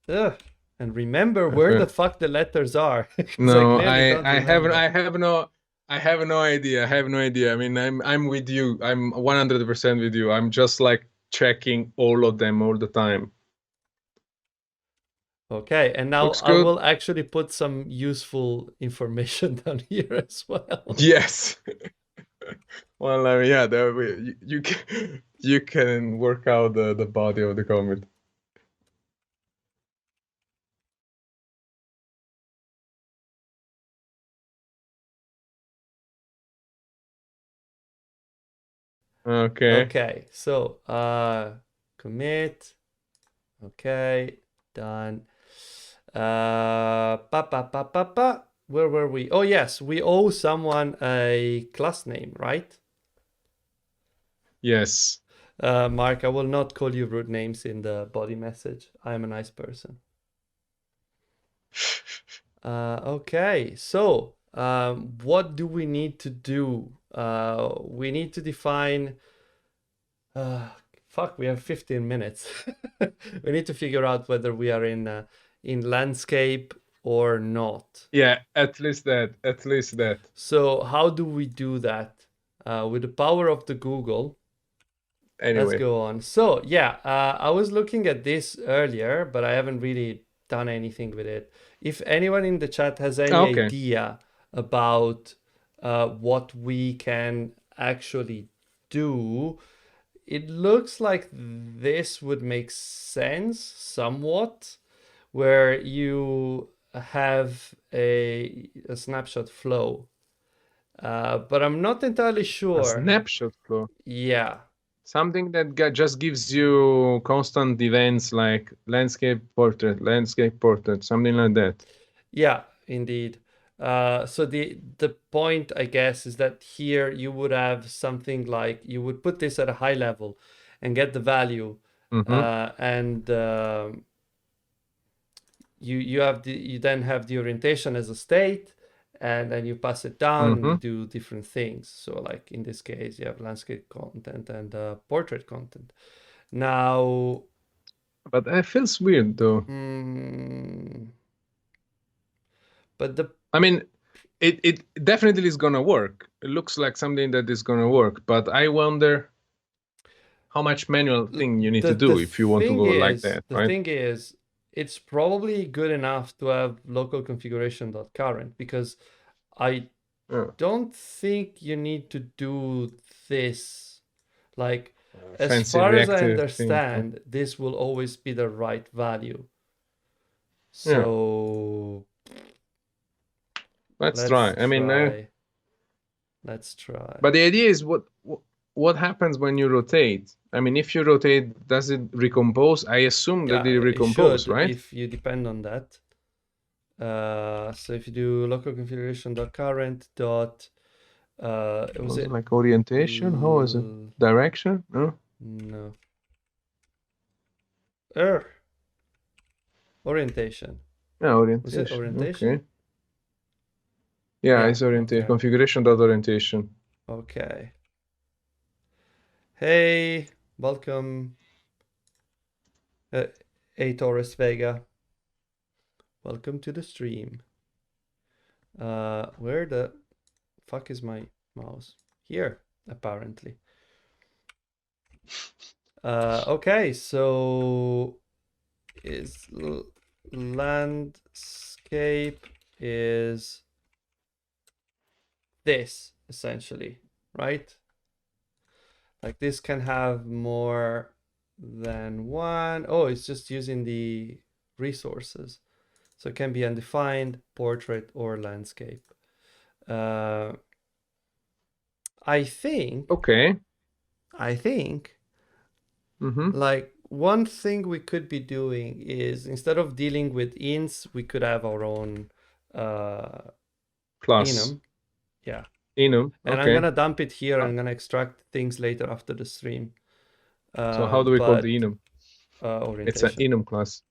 Ugh. And remember where the fuck the letters are. No, I have no idea. I have no idea. I mean, I'm with you. I'm 100% with you. I'm just like checking all of them all the time. Okay, and now I will actually put some useful information down here as well. Yes. Well, I mean, yeah, you can work out the body of the comment. Okay. Okay, so commit. Okay, done. Where were we? Oh yes, we owe someone a class name, right? Yes. Mark, I will not call you rude names in the body message. I am a nice person. Okay, so what do we need to do? We need to define. Uh, Fuck, we have 15 minutes. We need to figure out whether we are in landscape or not. Yeah, at least that. At least that. So how do we do that? With the power of the Google. Let's Anyway. go on. So yeah, I was looking at this earlier, but I haven't really done anything with it. If anyone in the chat has any Okay. idea about what we can actually do, it looks like this would make sense somewhat, where you have a snapshot flow. But I'm not entirely A sure. snapshot flow. Yeah. Something that just gives you constant events like landscape portrait, something like that. Yeah, indeed. So the point, I guess, is that here you would have something like you would put this at a high level and get the value, Mm-hmm. and you then have the orientation as a state, and then you pass it down and you Mm-hmm. do different things. So like in this case, you have landscape content and portrait content. Now, But it feels weird though. But the I mean, it definitely is gonna work. It looks like something that is gonna work, but I wonder how much manual thing you need to do if you want to go like that, the right? thing is, it's probably good enough to have local configuration.current, because I Yeah. don't think you need to do this. Like, as Fancy far as I reactive thing. understand, this will always be the right value. Yeah, So let's let's try. I mean, try. Let's try. but the idea is what happens when you rotate? I mean, if you rotate, does it recompose? I assume that Yeah, it it recompose, should right? if you depend on that. So if you do local configuration.current dot was Was it it like orientation? How is it? Direction? No? no er orientation, Yeah, was it orientation. orientation? Okay. Yeah, Yeah, it's orientation. okay, Configuration dot orientation. okay. Hey, welcome, A Taurus Vega, welcome to the stream. Where the fuck is my mouse? Here, apparently. Okay, so is landscape is this essentially, right? Like this can have more than one. Oh, it's just using the resources. So it can be undefined, portrait, or landscape. I think, Okay. Mm-hmm. like one thing we could be doing is, instead of dealing with ints, we could have our own Plus. enum. Yeah. Enum. And I'm Okay. gonna dump it here. Uh, I'm gonna extract things later after the stream. So how do we call the But enum? It's an orientation. enum class.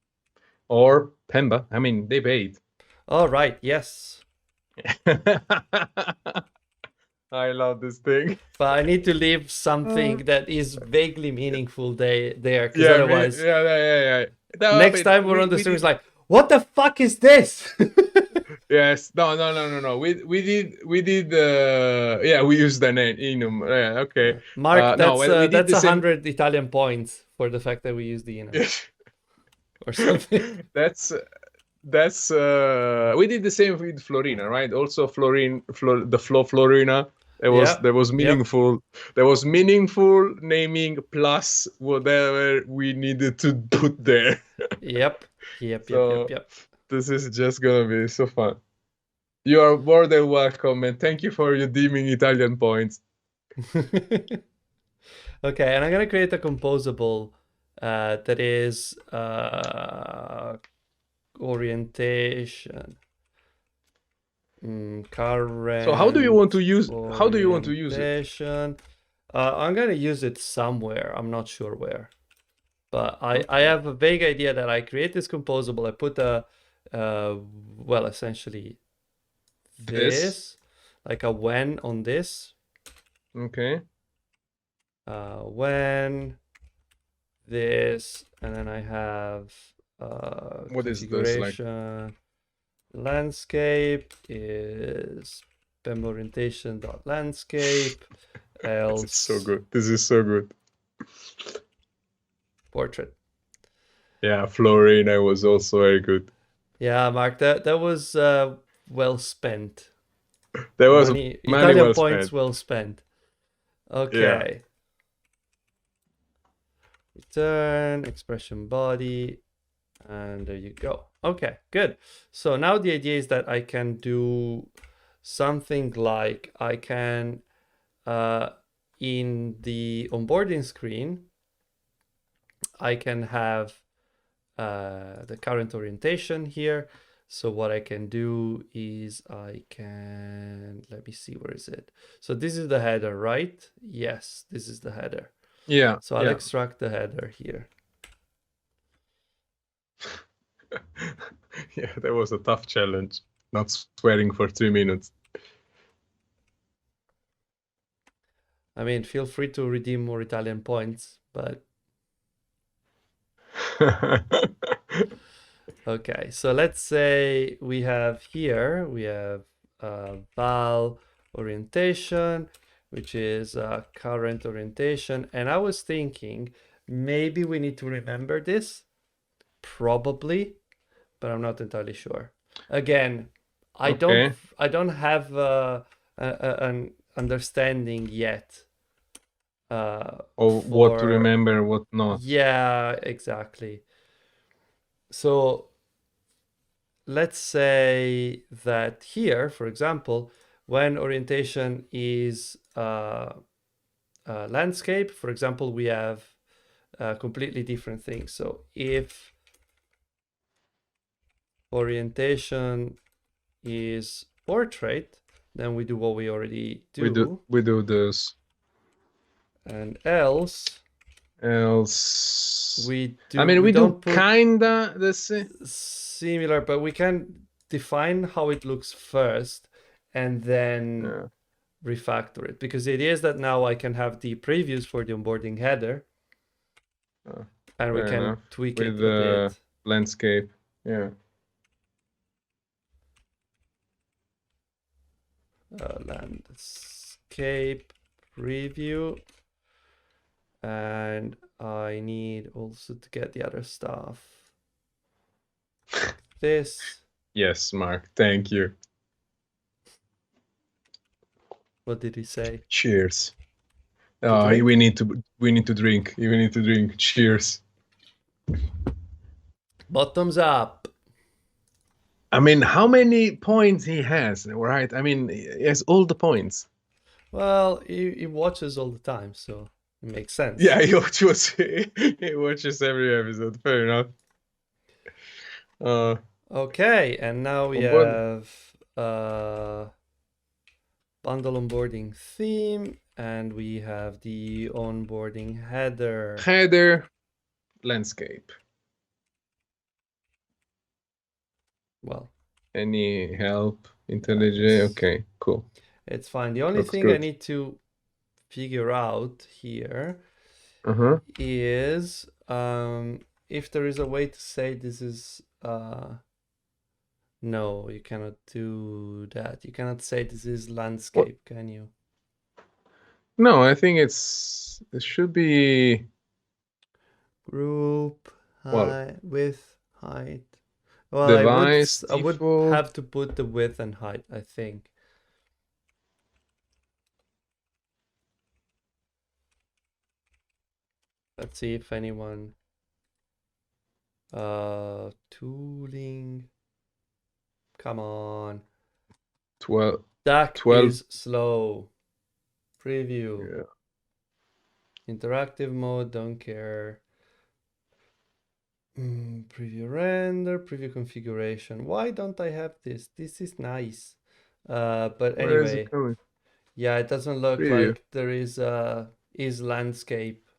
Or Pemba. I mean, they paid. All right. Yes. I love this thing. But I need to leave something that is vaguely meaningful there, because Yeah, otherwise, yeah. No, I next mean, time we're on the we stream, it's did. like, what the fuck is this? Yes, no. We did. Yeah, we used the name Enum. Yeah, okay. Mark, No, well, we did that's the same. 100 Italian points for the fact that we use the enum or something. That's we did the same with Florina, right? Also, the Flow Florina. Yep. There was Yep. meaningful naming plus whatever we needed to put there. Yep. Yep. Yep. Yep. So Yep. this is just gonna be so fun. You are more than welcome, and thank you for redeeming Italian points. Okay, and I'm gonna create a composable that is orientation. So how do you want to Current use it? orientation. I'm gonna use it somewhere. I'm not sure where, but I have a vague idea that I create this composable. I put a well, essentially this, like a when on this. Okay. When this, and then I have What is this like? configuration landscape is PEM orientation dot landscape This is so else good. This is so good. portrait. Yeah, Florina was also very good. Yeah, Mark, that was well spent. There was Money, money Italian well points spent. well spent. Yeah. Okay. Return, expression body, and there you go. Okay, good. So now the idea is that I can do something like I can, in the onboarding screen, I can have the current orientation here. So what I can do is I can, let me see, where is it? So this is the header, right? Yes, this is the header. Yeah. So I'll Yeah. extract the header here. Yeah, that was a tough challenge. Not swearing for 3 minutes. I mean, feel free to redeem more Italian points, but okay. So let's say we have here, we have val orientation, which is current orientation. And I was thinking maybe we need to remember this, probably, but I'm not entirely sure. Again, I Okay. don't have an understanding yet Or what to for, remember, what not. yeah, exactly. So let's say that here, for example, when orientation is landscape, for example, we have completely different things. So if orientation is portrait, then we do what we already do. We do this. And else we we do don't put kinda the same. similar, but we can define how it looks first and then refactor it, because the idea is that now I can have the previews for the onboarding header and we can tweak it a bit. Landscape. Yeah. Landscape preview, and I need also to get the other stuff. This. Yes, Mark. Thank you. What did he say? Cheers. We need to drink. We need to drink. Cheers. Bottoms up. I mean, how many points he has, right? I mean, he has all the points. Well, he watches all the time, so it makes sense. Yeah, he watches every episode. Fair enough. Okay, and now we have bundle onboarding theme, and we have the onboarding header. Header landscape. Well, any help? IntelliJ? Okay, cool. It's fine. The only thing I need to figure out here is if there is a way to say this is no, you cannot do that. You cannot say this is landscape, can you? No, I think it should be group height, width, height. Well, I would have to put the width and height, I think. Let's see if anyone tooling. Come on. 12. DAC 12. is slow. Preview. Yeah. Interactive mode, don't care. Preview render, preview configuration. Why don't I have this? This is nice. But Where is it anyway, coming? yeah, it doesn't look Preview. like there is landscape.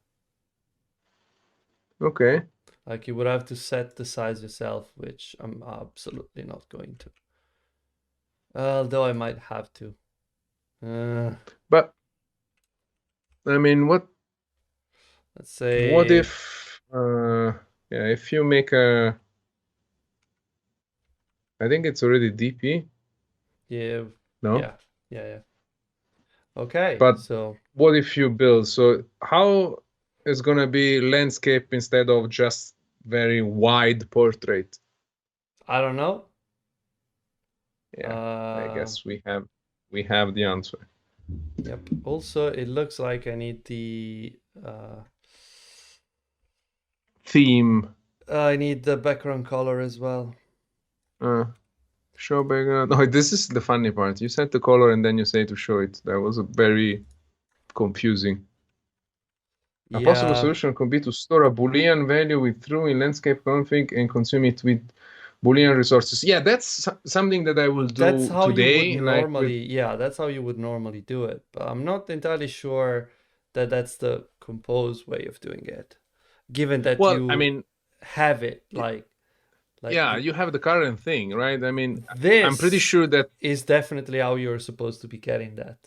Okay. Like you would have to set the size yourself, which I'm absolutely not going to. Although I might have to. But I mean, Let's say. what if yeah, if you make a, I think it's already DP. Yeah. No? Yeah. Okay, But so what if you build? So how is gonna be landscape instead of just very wide portrait? I don't know. Yeah, I guess we have the answer. Yep. Also, it looks like I need the Theme. I need the background color as well. Show background. No, this is the funny part. You set the color and then you say to show it. That was a very confusing. A possible Yeah, solution could be to store a Boolean value with true in landscape config and consume it with Boolean resources. Yeah, that's something that I will that's do how you would today. Like with, normally, yeah, that's how you would normally do it. But I'm not entirely sure that that's the compose way of doing it, given that well, I you mean, have it like yeah, you have the current thing, right? I mean, I'm pretty this sure that, is definitely how you're supposed to be getting that.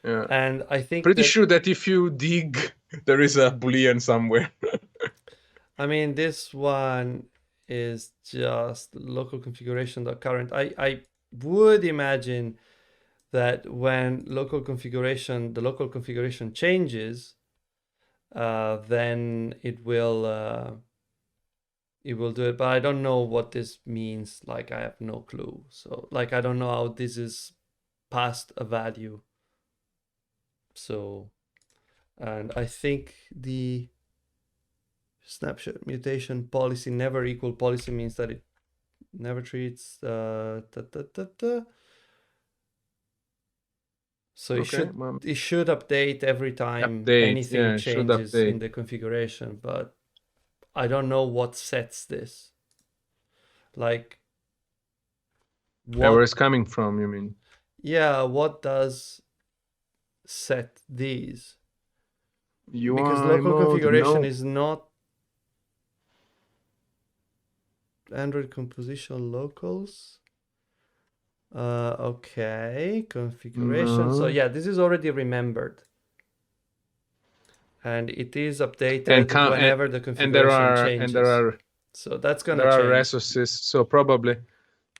yeah, And I think pretty that, sure that if you dig, there is a Boolean somewhere. I mean, this one is just local configuration.current. I would imagine that when the local configuration changes, then it will do it. But I don't know what this means. Like I have no clue. So like I don't know how this is past a value. So, and I think the snapshot mutation policy never equal policy means that it never treats so Okay, it should update every time update. anything Yeah, it should changes in update. the configuration, but I don't know what sets this. Like Where what it's coming from, you mean? yeah, what does set these? Because UI local mode, configuration no. is not Android composition locals. Okay, configuration. So No. yeah, this is already remembered. And it is And updated whenever the configuration changes. So that's gonna there are change. resources. So probably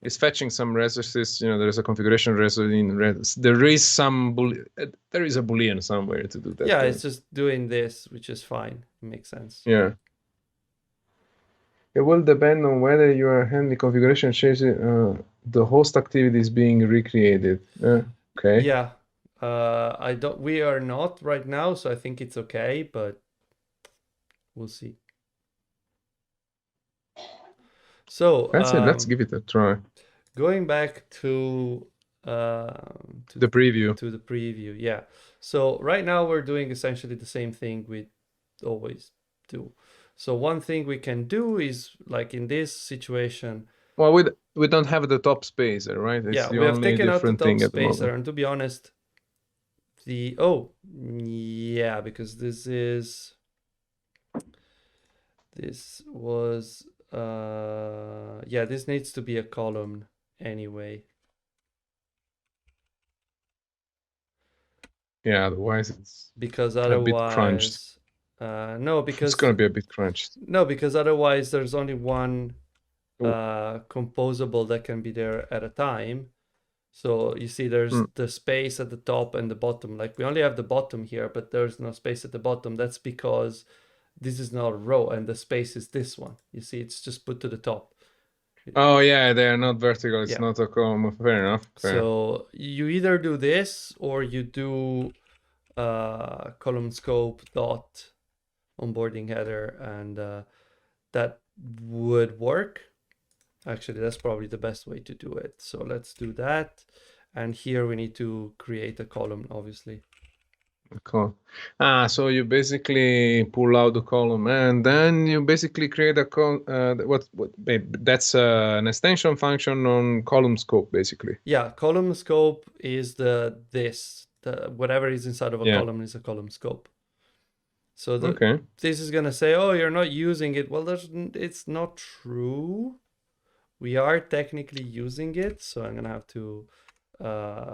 it's fetching some resources. You know, there's a configuration resource in there is some there is a Boolean somewhere to do that. Yeah, Thing. it's just doing this, which is fine. It makes sense. Yeah. It will depend on whether you are handling configuration changes. The host activity is being recreated. Okay. Yeah. I don't. We are not right now, so I think it's okay, but we'll see. So That's it. Let's give it a try. going back to The preview. To the preview, yeah. So right now we're doing essentially the same thing we always do. So one thing we can do is like in this situation. Well, we don't have the top spacer, right? It's Yeah, the we have only taken out the different top thing at the spacer, moment. and to be honest, yeah, because this was yeah, this needs to be a column anyway. Yeah, otherwise it's because a bit crunched. No, because It's gonna be a bit crunched. no, because otherwise there's only one composable that can be there at a time. So you see there's the space at the top and the bottom. Like we only have the bottom here, but there's no space at the bottom. That's because this is not a row and the space is this one. You see, it's just put to the top. Oh yeah, they are not vertical. It's not a column. Fair enough. Fair. So you either do this or you do column scope dot onboarding header, and that would work. Actually, that's probably the best way to do it. So let's do that. And here we need to create a column, obviously. Cool. So you basically pull out the column, and then you basically create a that's an extension function on column scope, basically. Yeah, column scope is whatever is inside of a Yeah. column is a column scope. So Okay. this is gonna say, oh, you're not using it. Well, it's not true. We are technically using it, so I'm gonna have to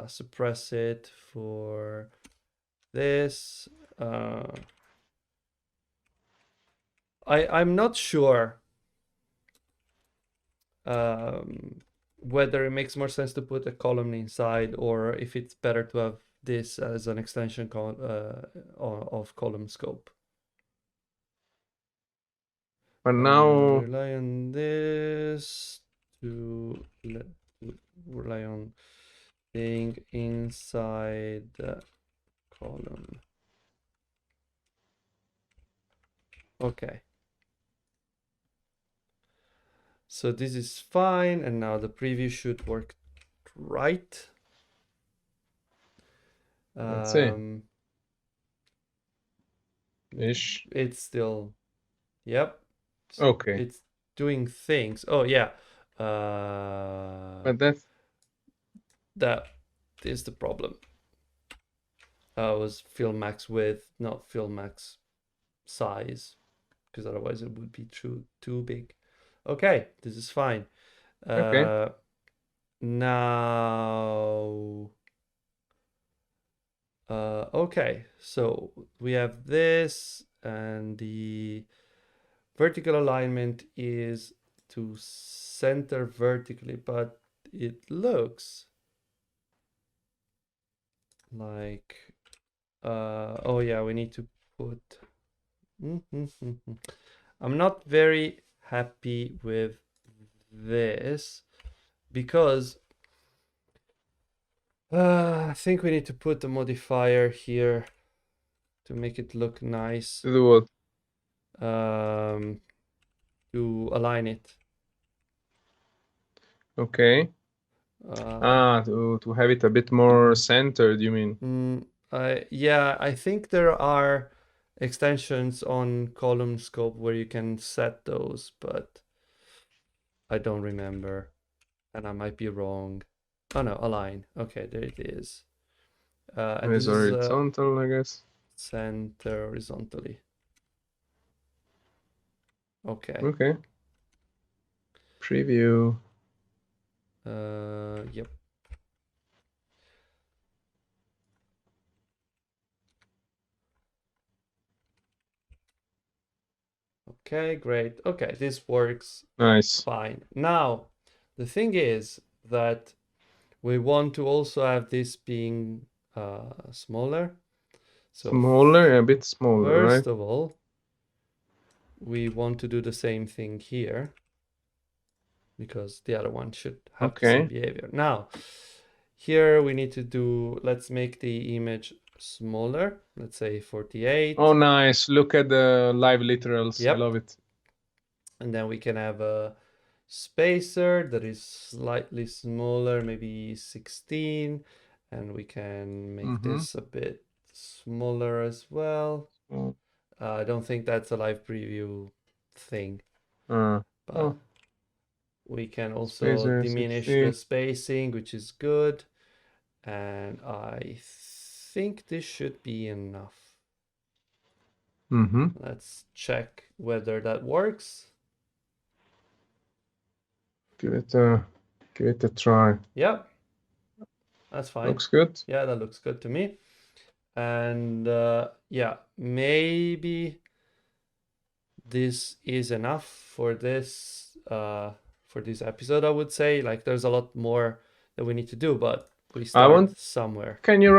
suppress it for this. I'm not sure whether it makes more sense to put a column inside or if it's better to have this as an extension of column scope. But now Rely on this to rely on being inside the column. Okay. So this is fine, and now the preview should work right. let's see. Ish. It's still, yep. Okay. It's doing things. Oh yeah. But that's That is the problem. Was fill max width, not fill max size, because otherwise it would be too big. Okay, this is fine. okay. Now, okay, so we have this, and the vertical alignment is to center vertically, but it looks like, oh yeah, we need to put, I'm not very happy with this because I think we need to put a modifier here to make it look nice, To do what? to align it. Okay. To have it a bit more centered, you mean? Yeah, I think there are extensions on column scope where you can set those, but I don't remember, and I might be wrong. Oh no, align. Okay, there it is. And It's this is horizontal, I guess. center horizontally. Okay. Okay. Preview. Yep. Okay, great. Okay, this works Nice. fine. Now, the thing is that we want to also have this being smaller. So Smaller, a bit smaller, right? first of all, we want to do the same thing here because the other one should have the same behavior. Now, here we need to do, let's make the image smaller, let's say 48. Oh, nice. Look at the live literals. I Yep. love it. And then we can have a spacer that is slightly smaller, maybe 16. And we can make this a bit smaller as well. I don't think that's a live preview thing. But we can also Spacer, diminish 16. the spacing, which is good. And I think this should be enough. Let's check whether that works. Give it a try. Yep. That's fine. Looks good. Yeah, that looks good to me. And yeah, maybe this is enough for this episode, I would say. Like there's a lot more that we need to do, but we start somewhere. Can you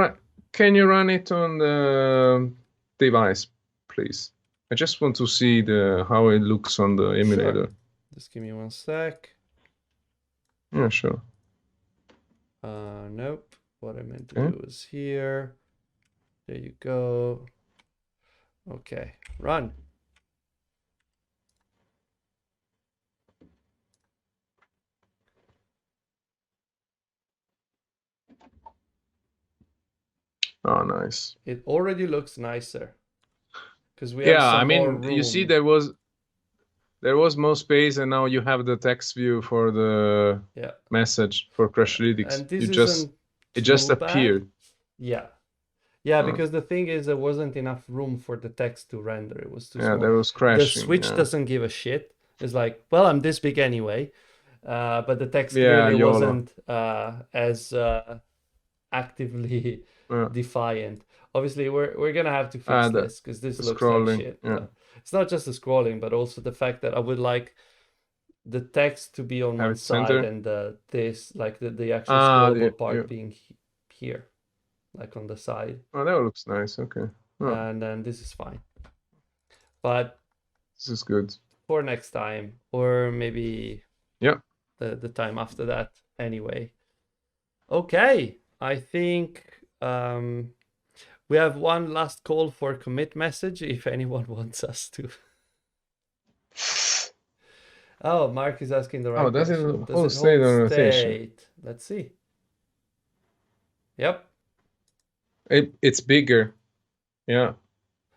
run it on the device, please? I just want to see how it looks on the emulator. Sure. Just give me one sec. Yeah, sure. Nope. What I meant to do is here. There you go. Okay, run. Oh, nice. It already looks nicer because we have Yeah, some I more mean, you see, room. there was more space, and now you have the text view for the Yeah. message for Crashlytics. And this isn't It just too bad. appeared. Yeah. Yeah, Oh, because the thing is, there wasn't enough room for the text to render. It was too yeah, small. there was The crashing. Switch Yeah, doesn't give a shit. It's like, well, I'm this big anyway. But the text yeah, clearly YOLO. wasn't as actively Yeah. defiant. Obviously, we're gonna have to fix The this because this looks like scrolling. shit. Yeah, It's not just the scrolling, but also the fact that I would like the text to be on have one it side center. and this like the actual Ah, scrollable part you. being here, like on the side, Oh, that looks nice. Okay. Oh, and then this is fine. But this is good. for next time, or maybe Yeah. the time after that, anyway. Okay, I think we have one last call for commit message if anyone wants us to. Oh, Mark is asking the Oh, right does it question. Does hold it state hold on rotation? state? Let's see. Yep. It's bigger. Yeah.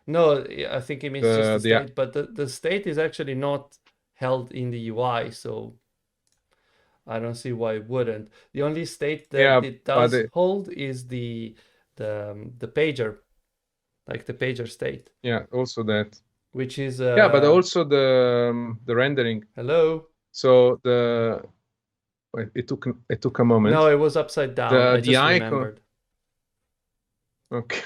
No, I think it means just the The state, but the state is actually not held in the UI, so I don't see why it wouldn't. The only state that yeah, it but does hold is the pager, like the pager state, yeah, also that. which is Yeah, but also the rendering. hello. So wait, it took a moment. No, it was upside down. I The just icon. remembered. Okay.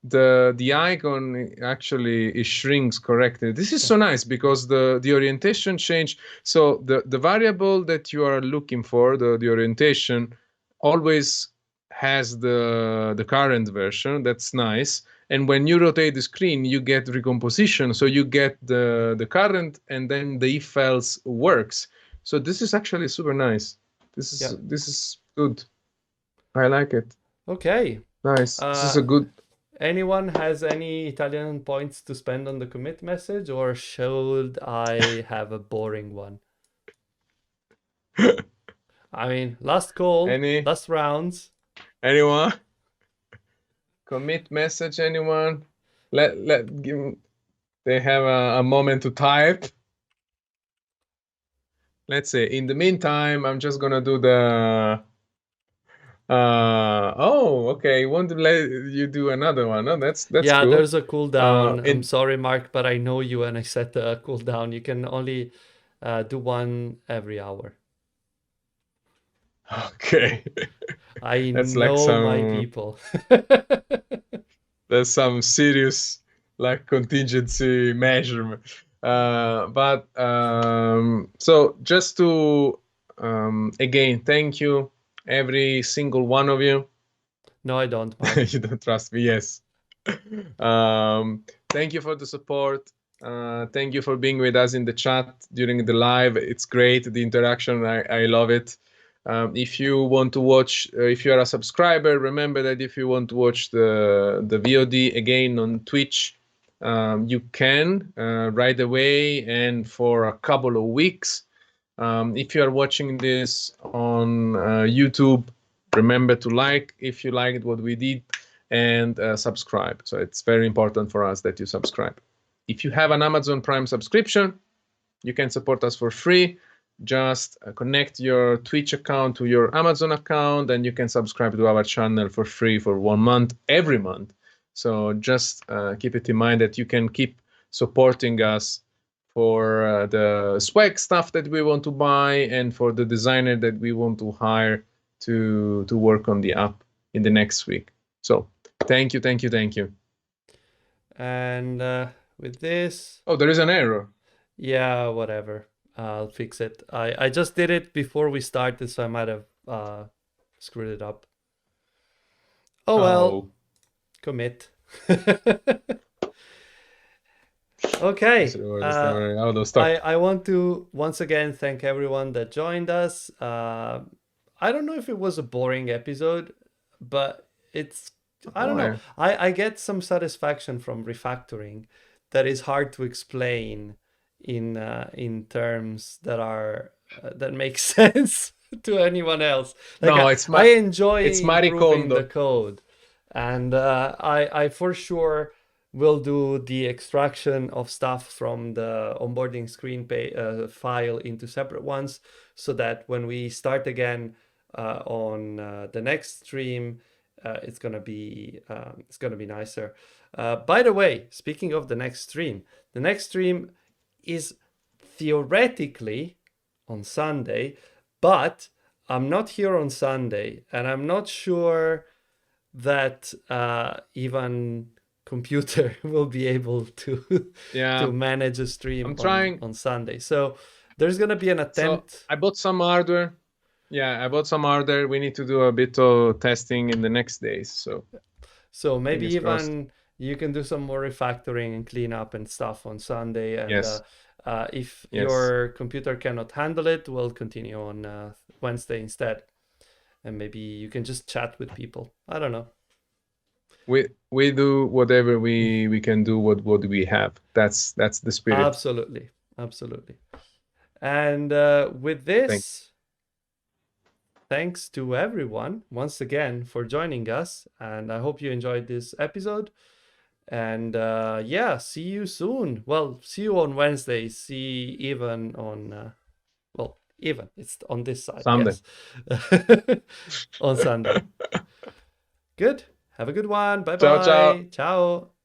The icon actually it shrinks correctly. This is so nice because the orientation change. So the variable that you are looking for, the orientation, always has the current version. That's nice. And when you rotate the screen, you get recomposition. So you get the current, and then the if else works. So this is actually super nice. Yeah. This is good. I like it. Okay. Nice. This is a Uh, good. Anyone has any Italian points to spend on the commit message, or should I have a boring one? I mean, last call, Any last rounds. anyone? Commit message anyone? Let give they have a moment to type. Let's say in the meantime, I'm just gonna do the oh, okay. Want to let you do another one. Oh, that's Yeah, cool. there's a cooldown. I'm In sorry, Mark, but I know you and I set the cooldown. You can only do one every hour. okay. I That's like know my some people. There's some serious like contingency measurement. But so just to again thank you every single one of you. No, I don't, Mark. You don't trust me, yes. Thank you for the support. Thank you for being with us in the chat during the live. It's great, the interaction. I love it. If you want to watch, if you are a subscriber, remember that if you want to watch the VOD again on Twitch, you can right away and for a couple of weeks. If you are watching this on YouTube, remember to like if you liked what we did and subscribe. So it's very important for us that you subscribe. If you have an Amazon Prime subscription, you can support us for free. Just connect your Twitch account to your Amazon account, and you can subscribe to our channel for free for 1 month, every month. So just keep it in mind that you can keep supporting us for the swag stuff that we want to buy and for the designer that we want to hire to work on the app in the next week. So thank you, thank you, thank you. And with this, Oh, there is an error. yeah, whatever. I'll fix it. I just did it before we started, so I might have screwed it up. Oh well, Oh, commit. Okay. out of stock. I want to once again thank everyone that joined us. I don't know if it was a boring episode, but it's I don't know. Why? I get some satisfaction from refactoring that is hard to explain in terms that are that make sense to anyone else. Like No, I enjoy it's improving the Maricondo. code. And I for sure will do the extraction of stuff from the onboarding screen file into separate ones, so that when we start again on the next stream, it's gonna be nicer. By the way, speaking of the next stream is theoretically on Sunday, but I'm not here on Sunday, and I'm not sure that even computer will be able to Yeah, to manage a stream I'm trying. on Sunday. So there's gonna be an So attempt. I bought some hardware. Yeah, I bought some hardware. We need to do a bit of testing in the next days. So maybe Fingers crossed. even you can do some more refactoring and clean up and stuff on Sunday. And Yes, if yes. your computer cannot handle it, we'll continue on Wednesday instead. And maybe you can just chat with people. I don't know. We do whatever we can do what we have. That's the spirit. Absolutely, absolutely. And with Thank this, thanks to everyone once again for joining us. And I hope you enjoyed this episode. And yeah, see you soon. Well, see you on Wednesday. See even on, well, even it's on this side, Someday. yes. On Sunday. Good. Have a good one. Bye Ciao ciao. bye. Ciao.